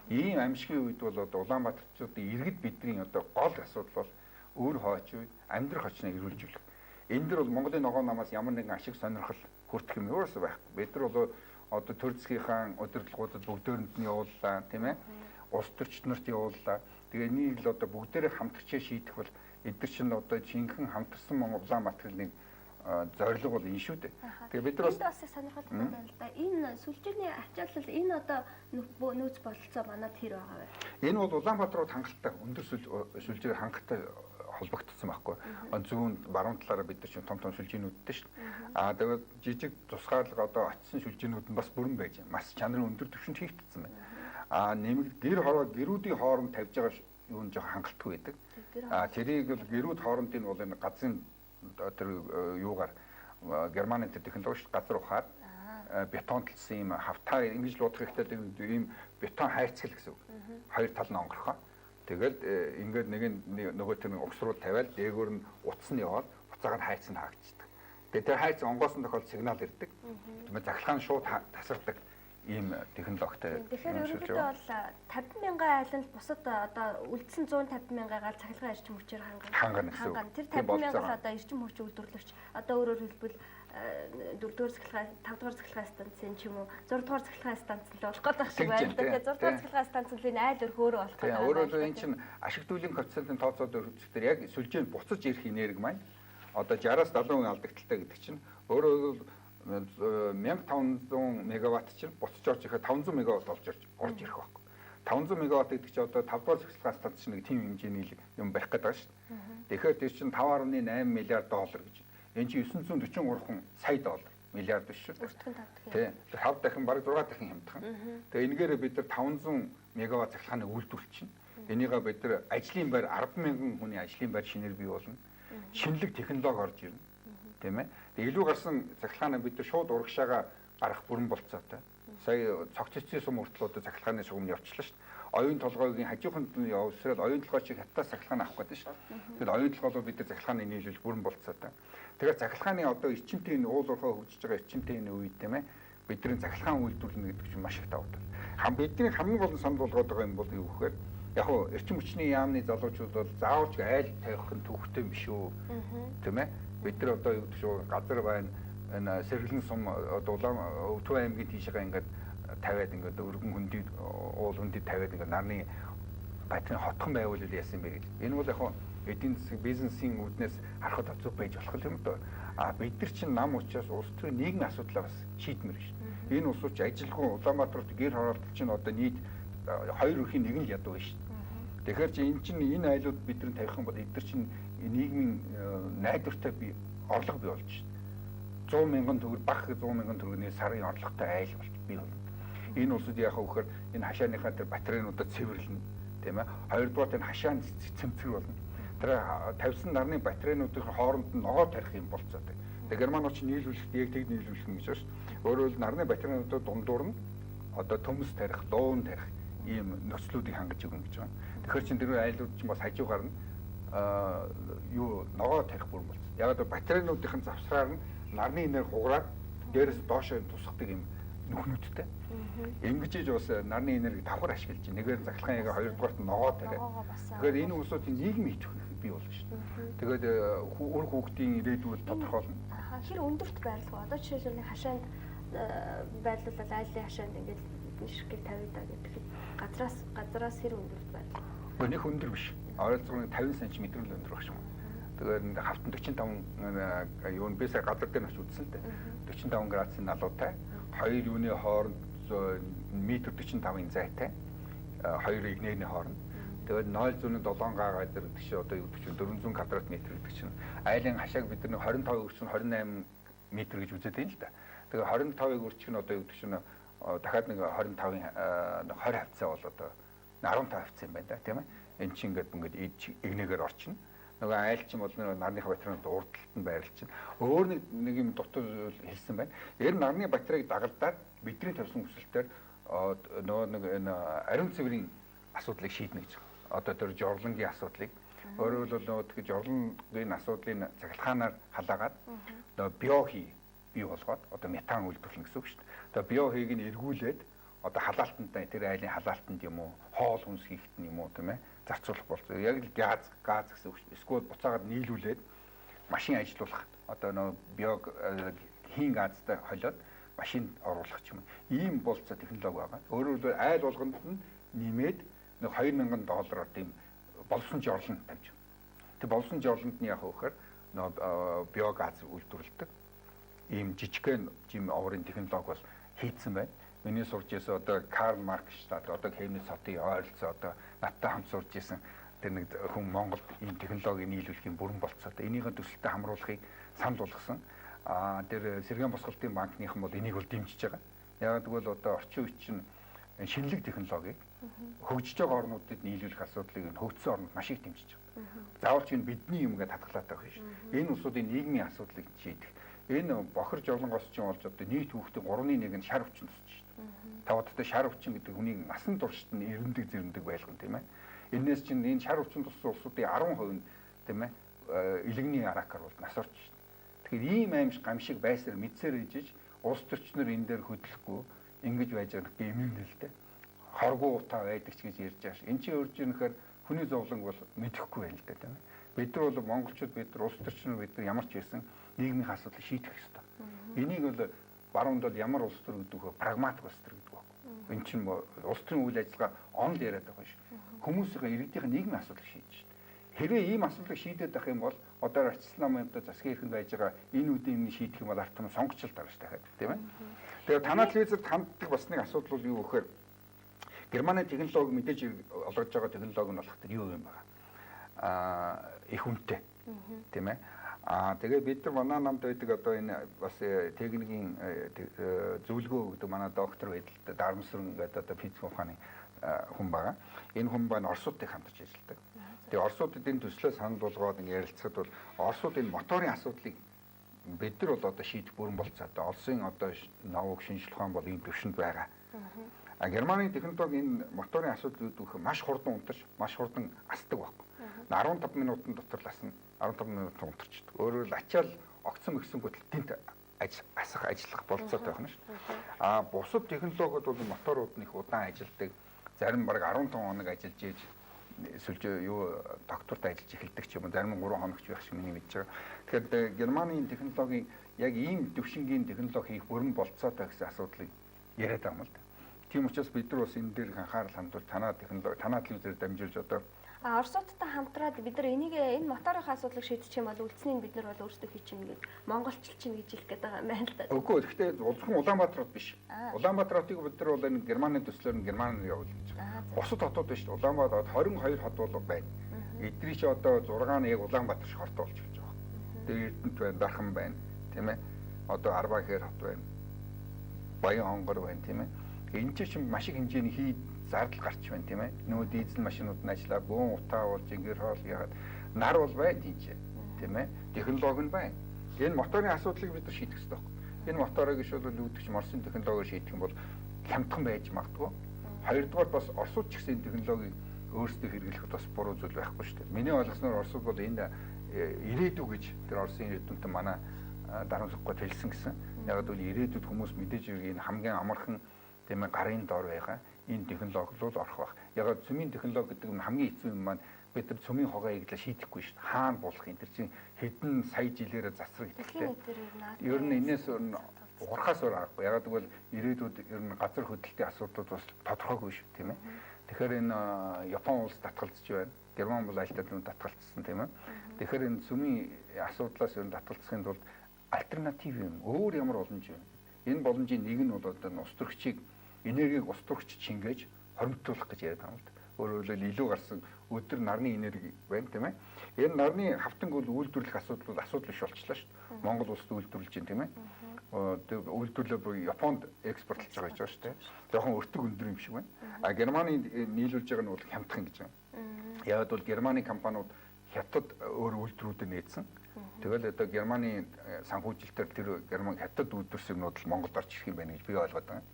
Ийм амьсгалын үед бол одоо Улаанбаатарчуудын иргэд бидний одоо гол асуудал бол өөр хойч үед амьдрах очноо эрүүлжүүлэх. Энэ дөр бол Монголын ногоон намаас ямар нэгэн ашиг сонирхол хүртэх юм ерөөсөө байхгүй. Бид нар бол одоо төр засгийнхаа удирдлагуудад бүгдөөрэнд нь явууллаа, тийм ээ. Улс төрчид нарт явууллаа. Тэгээ энийг л одоо бүгдээрээ хамтарчаа шийдэх бол эдгээр чинь одоо жинхэнэ хамтарсан Улаанбаатарын нэг зорилго бол энэ шүү дээ. Тэгээ бид нар бас сонирхолтой байна л да. Энэ сүлжээний ачаалал энэ одоо нөөц бололцоо манад хэр байгаа вэ? Энэ бол Улаанбаатарууд хангалттай өндөр сүлжээ хангалттай холбогдсон байхгүй. Зүүн баруун талаараа бид нар чинь том сүлжээнүүдтэй шүү дээ. Тэгээд жижиг тусгаалга одоо очисон сүлжээнүүд нь бас бүрэн байж байна. Маш чанарын өндөр түвшинд хийгдсэн байна. Нэмэг гэр хороо гэрүүдийн хооронд тавьж байгаа юу нь жоохон хангалтгүй байдаг. Тэрийг бол гэрүүд хоорондын бол энэ газрын тэр юугаар Германы технологич газар ухаад бетонтлсан юм хавтаа ингэж л удах хэрэгтэй ийм бетон хайрцаг гэсэн үг. Хоёр тал нь онгорхоо. Тэгэл ингээд нэг нөгөө тэр угсруу тавиал дээгүүр нь утас нь яваад буцаага нь хайц нь хаагдчихдаг. Тэгээ тэр хайц онгоосон тохиолдолд сигнал ирдэг. Тэгмээ захилгаан шууд тасардаг ийм технологитой. Тэгэхээр ерөнхийдөө бол 50,000 айланд бусад одоо үлдсэн 150,000-аар цахилгаан эрчим хүчээр хангана гэсэн үг. Тэр 50,000 бол одоо эрчим хүч үйлдвэрлэгч одоо өөрөөр хэлбэл 4-р цахилгаан 5-р цахилгаан станцын ч юм уу 6-р цахилгаан станц л болох гэдэг шиг байна. Тэгэхээр 6-р цахилгаан станцын айл өрх өөрөө болох гэдэг. Өөрөөр энэ чинь ашиг дүүлэн коэффициентын тооцоод өргөцөлтөр яг сүлжээнд буцаж ирэх энерги маань одоо 60-аас 70% алдагдaltaй гэдэг чинь өөрөө 1500 мегаватт чинь буцаж орж ирэхэд 500 мегаватт орж ирэх байхгүй. 500 мегаватт гэдэг чинь одоо 5-р цахилгаан станц чинь нэг тийм хэмжээний юм барих гэдэг байна шүү дээ. Тэгэхээр тэр чинь 5.8 миллиард доллар гэж. Энэ чинь 943 сая доллар, миллиард биш шүү. Өртгөн тавдаг. Тий. 5 дахин бараг 6 дахин хямдхан. Тэгээ энэгээр бид нар 500 мегаватт цахилгааныг үйлдвэрлэж байна. Энийгээ бид нар ажлын байр 10,000 хүний ажлын байр шинээр бий болно. Шинэлэг технологи орж ирнэ. Тийм ээ. Тэгээ илүү гарсан цахилгааныг бид нар шууд урагшаага гарах бүрэн болцоотой. Сая цогццгийн сум хүртэл цахилгааны шугам явчлаа шүү. Оюун толгойгийн хажууханд явуулсараад оюун толгой шиг хаттаас цахилгаан авах гэдэг шүү. Тэгэхээр оюун толгой бид нар цахилгааныг нийлүүлж бүрэн болцоотой. Тэгэхээр цахилгааны одоо эрчимтэй энэ уул уурхай хөгжиж байгаа эрчимтэй энэ үед тийм ээ бидний цахилгаан үйлдвэрлэнэ гэдэг чинь маш их давуу тал. Бидний хамгийн гол санал болгоод байгаа юм бол юу гэхээр яг хуу эрчим хүчний яамны залуучууд бол заавалж айл тавих нь төвхтэй юм шүү. Тийм ээ. Бид нар одоо юу гэдэг шүү газар байна энэ сэргэлэн сум дулаан Өвтөө аймгийн тийшээ ингээд тавиад ингээд өргөн хөндөд уул хөндөд тавиад ингээд нарны батрын хотхон байвал яасан бэ гэж. Энэ бол яг хуу эдийн засаг бизнесийн үүднээс харахад хэцүү байж болох юм доо. Бид нар чинь нам учраас улс төрийн нийгмийн асуудлаа бас шийдмээр шүү. Энэ улсууч ажилгүй Улаанбаатарт гэр хороолт чинь одоо нийт хоёр өрхийн нэг нь ядуу шүү. Тэгэхээр чи энэ чинь энэ айлууд бидрэн тавих юм бол эдгээр чинь нийгмийн найдвартай орлого бий болж шүү. 100 мянган төгрөг бага 100 мянган төгрөгийн сарын орлоготой айл болж бий болно. Энэ улсууд яхаа вөхөр энэ хашааныхаа тэр батарейнуудад цэвэрлэнэ, тийм ээ. Хоёрдугаар энэ хашаанд цэмцэр болно. Тэр тавьсан нарны батарейнуудын хооронд нь ногоо тарих юм болцоотой. Тэгээ германууд чинь нийлүүлэхэд яг тэг нийлүүлэх юм гэж байна. Өөрөөр хэлбэл нарны батарейнуудад дундуур нь одоо төмс тарих, дуун тарих ийм нөхцлүүдийг хангаж өгнө гэж байна. Тэгэхээр чинь тэр айлууд чинь бас хажуугаар нь юу ногоо тарих бүр болцсон. Яг одоо батарейнуудын завсраар нь нарны энерги хугараад дээрээс доошоо тусгадаг юм нүхнүүдтэй. Ингэж иж бас нарны энерги давхар ашиглаж байна. Нэгээр захилгаан яг хоёрдугаарт ногоо тариа. Тэгэхээр энэ улсуудын нийгмийн идэвхтэй бий болно шүү дээ. Тэгээд үр хүүхдийн ирээдүйд тодорхойлно. Хэр өндөрт байрлах вэ? Одоо жишээлбэл хашаанд байрлуулаад айлын хашаанд ингээд ширхгийг тавиадаа гэдэг. Газраас хэр өндөрт байрлах вэ? Нэг өндөр биш. Ойролцоогоор 50 см л өндөр багш юм. Тэгээд хавтан 45 юу нь бисаа газар дээр очиж үзсэн л дээ. 45 градусын налуутай. Хоёр юуны хооронд метр 45-ын зайтай. Хоёр игнэний хооронд. Тэгээд 0.7 га газар гэдэг чинь одоо юу гэж 400 квадрат метр гэдэг чинь айлын хашааг бид нар 25 өрчөн 28 метр гэж үзээд байна л да. Тэгээд 25-ыг өрчих нь одоо юу гэдэг чинь дахиад нэг 25-ын 20 хавцаа бол одоо 15 хавцаа юм байна да тийм ээ. Энд чинь ингээд игнэгээр орчихно. Нөгөө айл чинь бол нарны батарейд урдталт нь байрлалчин. Өөр нэг юм дутуу хэлсэн байна. Яг нарны батарейг дагалдаад бидний тавьсан хүсэлтээр нөгөө нэг энэ ариун цэврийн асуудлыг шийднэ гэж. Одоо тэр жорлонгийн асуудлыг өөрөөр хэлбэл нөгөө жорлонгийн асуудлыг цахилгаанаар халаагаад нөгөө биохи бий болгоод одоо метан үйлдвэрлэнэ гэсэн үг шүү дээ. Одоо биохиг нь эргүүлээд одоо халаалтантай тэр айлын халаалтанд юм уу, хоол хүнс хийхэд юм уу тийм ээ зарцуулах болцоо. Яг л газ гэсэн үг шүү. Эсвэл буцаагаад нийлүүлээд машин ажилуулах. Одоо нөгөө биог хийн газтай холиод машин оруулах юм. Ийм болцоо технологи байгаа. Өөрөөр хэлбэл айл болгонд нь нэмээд нэг $2000 тийм болсон жорлон тавьж байна. Тэр болсон жорлонд нь яг хөөхөр нөгөө биогаз үйлдвэрлэдэг. Ийм жижигхэн жим оврын технологи бол хийцэн байна. Миний сурч ирсэн одоо Карл Марксштадт одоо хэмнэл сотын ойролцоо одоо надтай хамт сурч ирсэн тэр нэг хүн Монголд ийм технологиг нийлүүлэхийн бүрэн болцоотой. Энийгээ төсөлтөд хамруулахыг санал болгосон. Тэр Сэргээн босголтын банкныхан бол энийг бол дэмжиж байгаа. Яг тэгвэл одоо орчин үеийн чинь шинэлэг технологиг хөгжиж байгаа орнуудад нийлүүлэх асуудлыг хөгжсөн орнууд маш их дэмжиж байгаа. Заавалч энэ бидний юм гэж хатгалаад байгаа юм шүү. Энэ улсуудын нийгмийн асуудлыг шийдэх. Энэ бохир жорлонгоос чинь болж одоо нийт хүүхдийн 3/1 нь шар хүчин тусч шүү дээ. Тавдтай шар хүчин гэдэг хүнийг насан туршид нь эрдэндэг зэрэмдэг байлган тийм ээ. Энээс чинь энэ шар хүчин туссан улсуудын 10% нь тийм ээ илэгний аракаар бол нас орж шүү дээ. Тэгэхээр ийм аимшиг гамшиг байсаар мэдсээр ижиж улс төрчнөр энэ дээр хөдлөхгүй ингэж байж байгаа гэх юм л дээ. Хоргоо утаа байдаг ч гэж ярьж байгаа ш. Энд чинь өөрж ирнэхээр хүний зовлон бол мэдэхгүй байна л дээ тийм ээ. Бид нар бол монголчууд бид нар улс төрчнөр бид нар ямар ч байсан нийгмийн асуудлыг шийдэх ёстой. Энийг бол баруунд бол ямар улс төр гэдэг вэ? Прагматик улс төр гэдэг байна. Энэ чинь улс төрийн үйл ажиллагаа онл яриад байгаа ш. Хүмүүсийн иргэдийн нийгмийн асуудлыг шийдэж шүү дээ. Хэрвээ ийм асуудлыг шийдээд байх юм бол одоо арчилсан намын одоо засгийн эрхэнд байж байгаа энэ үеийн шийдэх юм бол ард түмэн сонгогчл дараач дахиад тийм ээ. Тэгээд танаа телевизэд ханддаг бас нэг асуудал бол юу гэхээр Германы технологи мэдээж олгож байгаа технологи нь болох тэр юу юм бэ? Их үнэтэй. Тийм ээ. Тэгээ бид нар манай намд байдаг одоо энэ бас техникийн зөвлөгөө өгдөг манай доктор байдал Дарамсран гэдэг одоо физик ухааны хүн байгаа. Энэ хүн байна Оросуудтай хамтарч ажилладаг. Тэгээ Оросуудад энэ төслөө санал болгоод ингэ ярилцахад бол Оросууд энэ моторын асуудлыг бид нар бол одоо шийдэх бүрэн болцоо. Одоо Оросын одоо новог шинжлэх ухаан бол ийм төвшөнд байгаа. Германы технологи энэ моторын асуудлыг үүдэх маш хурдан унтаж, маш хурдан асдаг байхгүй. 15 минутын дотор л асна. 15 минут унтарчдаг. Өөрөөр хэл ачаал огцом өгсөнгөт тент асах ажиллах болцоотой байна шүү. Бусад технологиуд бол моторууд нь их удаан ажилладаг. Зарим бараг 15 хоног ажиллаж ийж эсвэл юу докторт ажиллаж эхэлдэг ч юм уу. Зарим 3 хоногч байх шиг миний мэдж байгаа. Тэгэхээр Германы технологийн яг ийм төвшингийн технологи хийх бүрэн болцоотой гэсэн асуудлыг яриад байгаа юм л да. Тийм учраас бид нар бас энэ дээр анхаарал хандуул танаа технологи, танаа телевизээр дамжуулж одоо Оросуудтай хамтраад бид нар энийг энэ моторынхаа асуудлыг шийдчих юм бол үлдсэнийг бид нар бол өөрсдөө хийчихнэ гэж монголчилж чинь гэж хэлэх гээд байгаа юм байна л да. Үгүй гэхдээ зөвхөн Улаанбаатарт биш. Улаанбаатарыг бид нар бол энэ Германы төслөөр нь Германд явуул гэж байгаа. Бусад хотууд биш. Улаанбаатар 22 хот бол байна. Эдний чи одоо 6 нь яг Улаанбаатар шиг хорт болж байгаа. Тэгээ Эрдэнэт байна, Дархан байна, тийм ээ. Одоо Арбаахэр хот байна. Баян хонгор байна, тийм ээ. Энэ чинь маш их хэмжээний хий зардал гарч байна тийм ээ. Нөгөө дизель машинууд нь ажиллаа, бөөн утаа болж ингээр хоол яагаад нар бол байна тийм ээ. Технологи нь байна. Энэ моторын асуудлыг бид нар шийдэх хэрэгтэй байна. Энэ моторыг ишүүл үүдгч Оросын технологиор шийдэх юм бол хямдхан байж магадгүй. Хоёрдугаар бас Оросууд ч гэсэн технологиг өөрсдөө хэрэглэхэд бас буруу зүйл байхгүй шүү дээ. Миний ойлгосноор Оросууд бол энэ ирээдүй гэж тэр Оросын ирээдүйнтэй манай дарамтлахгүй хэлсэн гэсэн. Яг л ирээдүйд хүмүүс мэдээж энэ хамгийн амархан тийм ээ гарын дор байгаа энэ технологи руу орох байх. Яг цөмийн технологи гэдэг нь хамгийн хэцүү юм маань бид нар цөмийн хогоёг л шийдэхгүй шүү дээ. Хаана болох энэ чинь хэдэн сая жилээрээ засраг гэдэгтэй. Ер нь энэс урахаас аргагүй. Яг гэвэл ирээдүйд ер нь газар хөдлөлтийн асуудлууд бас тодорхойгүй шүү тийм ээ. Тэгэхээр энэ Япон улс татгалзаж байна. Герман бол аль талд нь татгалцсан тийм ээ. Тэгэхээр энэ цөмийн асуудлаас ер нь татгалзахын тулд альтернатив юм. Өөр ямар боломж юм. Энэ боломжийн нэг нь бол одоо устөрөгчийг энергийг устөрөгч чингээж хоримтлуулах гэж яриад байгаа юм л да. Өөрөөр хэлбэл илүү гарсан өдөр нарны энерги байна тийм ээ. Энэ нарны хавтанг бол үйлдвэрлэх асуудал биш болчихлоо шүү дээ. Монгол улсад үйлдвэрлэж байна тийм ээ. Үйлдвэрлэлээ Японд экспортлж байгаа гэж байна шүү дээ. Жохон өртөг өндөр юм шиг байна. Германы нийлүүлж байгаа нь бол хямдхан гэж байна. Яг бол Германы компаниуд хятад өөр үйлдвэрүүдэд нээсэн. Тэгэл одоо Германы санхүүжилтээр тэр Герман хятад үйлдвэрсэн юмнууд л Монголд орж ирэх юм байна гэж би ойлгоод байна.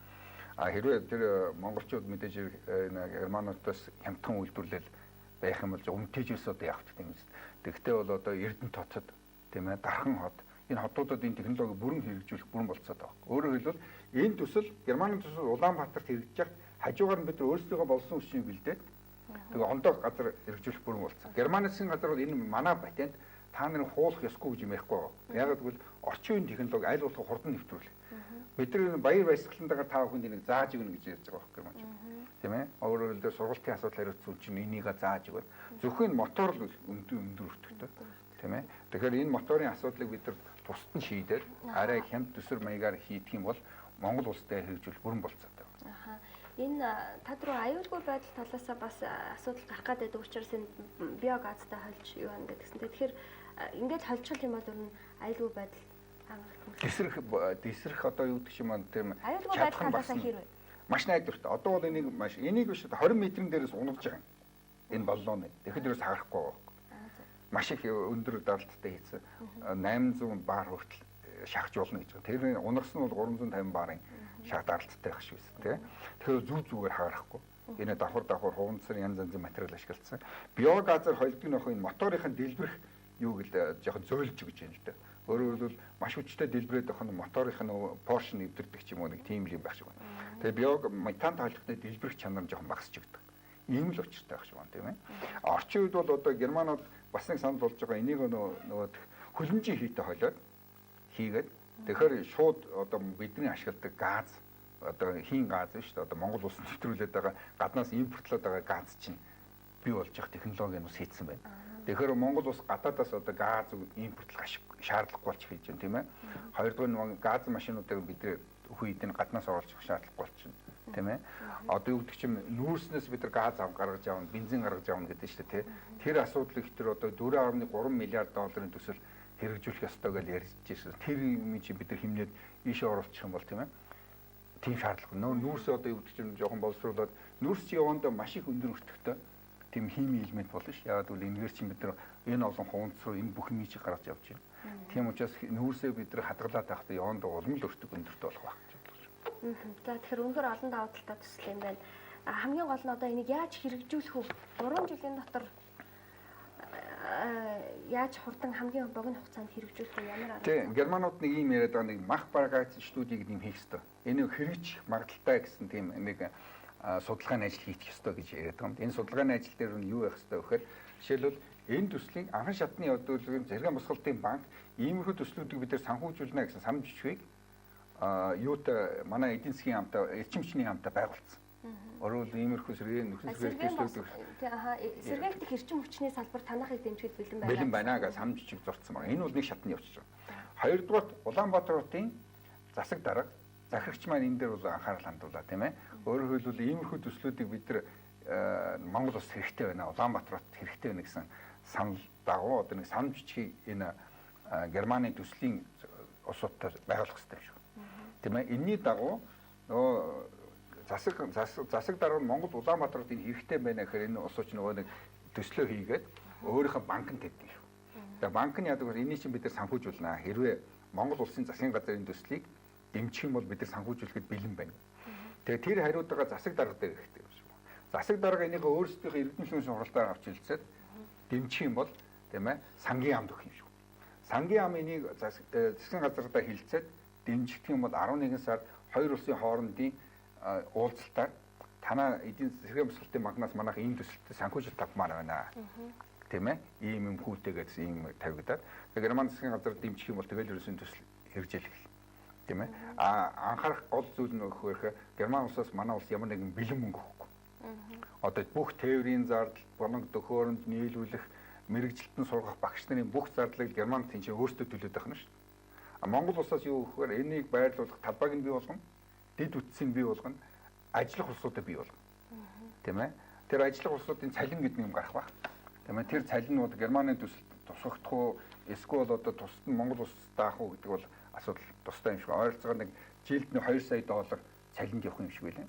Хэрвээ тэр монголчууд мэдээж Германуудаас хямдхан үйлдвэрлэл байх юм бол өмнөтэйжээс одоо явах гэдэг юм. Тэгвэл бол одоо Эрдэнэт хотод тийм ээ Дархан хот энэ хотуудад энэ технологи бүрэн хэрэгжүүлэх бүрэн болцоод байгаа. Өөрөөр хэлбэл энэ төсөл Германы төсөл Улаанбаатарт хэрэгжиж хад хажуугаар нь бид нар өөрсдийнхөө болсон хүчийг бэлдээд тэгээ ондоо газар хэрэгжүүлэх бүрэн болцоо. Германы газар бол энэ манай патент та нарын хуулах ёсгүй гэж юм ярихгүй байгаа. Яг гэвэл орчин үеийн технологи аль болох хурдан нэвтрүүлэх. Бид нар баяр баясгалантайгаар та бүхэнд энийг зааж өгнө гэж ярьж байгаа байхгүй юм. Тийм ээ. Өөрөөр хэлбэл сургалтын асуудал хариуцсан чинь энийг зааж өгнө. Зөвхөн мотор л өндөр өртөгтэй. Тийм ээ. Тэгэхээр энэ моторын асуудлыг бид нар бусад нь шийдээд арай хямд төсөр маягаар хийх юм бол Монгол улстай хэрэгжүүл бүрэн болцоотой. Энэ тад руу аюулгүй байдал талаасаа бас асуудал гарах гэдэг учраас энэ биогазтай холж юу байна гэдгсэн. Тэгэхээр ингээд холжхол юм бол ер нь аюулгүй байдал Дисрэх одоо юу гэдэг юм тийм аюулгүй байдал талаасаа хэрвээ маш найдвартай. Одоо бол энийг биш 20 м-ийн дээрээс унаж байгаа юм. Энэ боллооны. Тэгэхэд ерөөс харахгүй байгаа. Маш их өндөр даралттай хийсэн. 800 бар хүртэл шахаж болно гэж байна. Тэр унагсан нь бол 350 барын шах даралттай байх шүү дээ. Тэгэхээр зүг зүгээр харахгүй. Энэ давхар хуванцар янз янзын материал ашигласан. Биогазаар холдог нөх энэ моторынхын дэлбэрэх юу гэл жоохон зөөлж гэж байна л да. Өөрөөр хэлбэл маш хүчтэй дэлбэрээд байх нь моторынх нь Porsche нэвдэрдэг ч юм уу нэг тийм л юм байх шиг байна. Тэгээ биог метан таалхтай дэлбэрэх чанар нь жоохон багасч өгдөг. Ийм л учиртай байх шиг байна тийм ээ. Орчин үед бол одоо Германууд бас нэг санал болж байгаа энийг нөгөө хөлмжийн хийтэй хойлоод хийгээд тэгэхээр шууд одоо бидний ашигладаг газ одоо хийн газ шүү дээ. Одоо Монгол улсад нэвтрүүлээд байгаа гаднаас импортлоод байгаа газ чинь бий болж байгаа технологи нь ус хийцэн байна. Тэгэхээр Монгол улс гадаадаас одоо газ импортлох шаардлагагүй болж хэлж байна тийм ээ. Хоёрдугаар нь газ машинуудыг бид үед нь гаднаас оруулж шаардлагагүй болчихно тийм ээ. Одоо юу гэдэг чинь нүүрснээс бид нар газ гаргаж авна, бензин гаргаж авна гэдэг шүү дээ тийм. Тэр асуудлыг тэр одоо 4.3 миллиард долларын төсөл хэрэгжүүлэх ёстой гэж ярьж байсан. Тэр юм чи бид нар хэмнээд ийшээ оруулчих юм бол тийм ээ. Тийм шаардлага. Нүүрс одоо юу гэдэг чинь жоохон боловсруулаад нүүрс явандаа маш их өндөр өртөгтэй тийм хими элемент болно ш. Яагаад гэвэл энэгээр чинь бид нар энэ олон хуванц руу энэ бүх юмыг гаргаж явж байна. Тийм учраас нүүрсээ бид нар хадгалаад байхдаа явандаа улам л өртөг өндөртэй болох байх гэж бодлоо. За тэгэхээр үнэхээр олон даваа талтай төсөл юм байна. Хамгийн гол нь одоо энийг яаж хэрэгжүүлэх вэ? 3 жилийн дотор яаж хурдан хамгийн богино хугацаанд хэрэгжүүлэх вэ? Ямар арга? Тийм, германууд нэг юм яриад байгаа нэг мах баргац студийг нэм хийх ёстой. Энэ хэрэгжих магадaltaй гэсэн тийм нэг судалгааны ажил хийх ёстой гэж яриад байгаа юм. Энэ судалгааны ажил дээр нь юу байх ёстой вэ гэхээр жишээлбэл энэ төслийн анхан шатны өдөлгөөний зарим босголтын банк иймэрхүү төслүүдийг бид нар санхүүжүүлнэ гэсэн санамж бичвийг юутай манай эдийн засгийн хамтаа эрчим хүчний хамтаа байгуулсан. Орол иймэрхүү сэргийн нөхцөл байдалын төслүүд сэргээгдэх эрчим хүчний салбар танахыг дэмжиж бэлэн байна. Бэлэн байна гэж санамж бичиг зурцсан байна. Энэ бол нэг шатны явж байгаа. Хоёрдугаар Улаанбаатар хотын засаг дарга захирагч маань энэ дээр бол анхаарал хандуулаа тийм ээ. Өөрөөр хэлбэл иймэрхүү төслүүдийг бид нар Монгол улс хэрэгтэй байна. Улаанбаатар хот хэрэгтэй байна гэсэн санал дагуу одоо нэг санамж бичгийг энэ Германы төслийн улсуудаар байгуулах хэрэгтэй юм шиг. Тийм ээ. Энийний дагуу нөгөө засаг дарга нь Монгол Улаанбаатарт энэ хэрэгтэй байна гэхээр энэ улсууч нөгөө нэг төслөө хийгээд өөрийнхөө банкнд тавьдаг шүү. Тэгээ банк нь яадаг вэ? Энийг чинь бид нар санхүүжүүлнэ. Хэрвээ Монгол улсын засгийн газрын төслийг дэмжих юм бол бид нар санхүүжүүлэхэд бэлэн байна. Тэгээ тэр хариуцлага засаг дарга дээр хэрэгтэй юм шүү. Засаг дарга энийг өөрсдийнхөө иргэдийн шүүн сургалтаар авч хэлцээд дэмжих юм бол тийм ээ сангийн амд өгөх юм шүү. Сангийн ам энийг засгийн газартаа хэлцээд дэмжих юм бол 11 сард хоёр улсын хоорондын уулзалтаар танаа эдийн засгийн босголтын банкнаас манайх ийм төсөлтөд санхүүжилт авмаар байна. Тийм ээ? Ийм юм хүүтэйгээд ийм тавигдаад. Тэгээ Герман засгийн газар дэмжих юм бол тэгэл ерөөсөн төсөл хэрэгжүүлэх. Тийм ээ? Анхаарах гол зүйл нь өгөхөөр Герман улсаас манай улс ямар нэгэн бэлэн мөнгө өгөхгүй. Одоо бүх тээврийн зардал, боног төхөөрөмж нийлүүлэх, мэрэгжилтэн сургах багш нарын бүх зардлыг Герман тэнцээ өөртөө төлөөд байх нь шүү дээ. Монгол улсаас юу өгөхөөр энийг байрлуулах талбайг нь бий болгоно. Дэд үтсийг бий болгоно, ажиллах улсуудыг бий болгоно. Тийм ээ? Тэр ажиллах улсуудын цалин гэдэг юм гарах баг. Тийм ээ? Тэр цалинууд Германы төсөлд тусгахдах уу, эсвэл одоо тусад нь Монгол улс даах уу гэдэг бол асуудал тустай юм шиг. Ойролцоогоор нэг жилд нь 2 сая доллар цалинд явах юм шиг байлаа.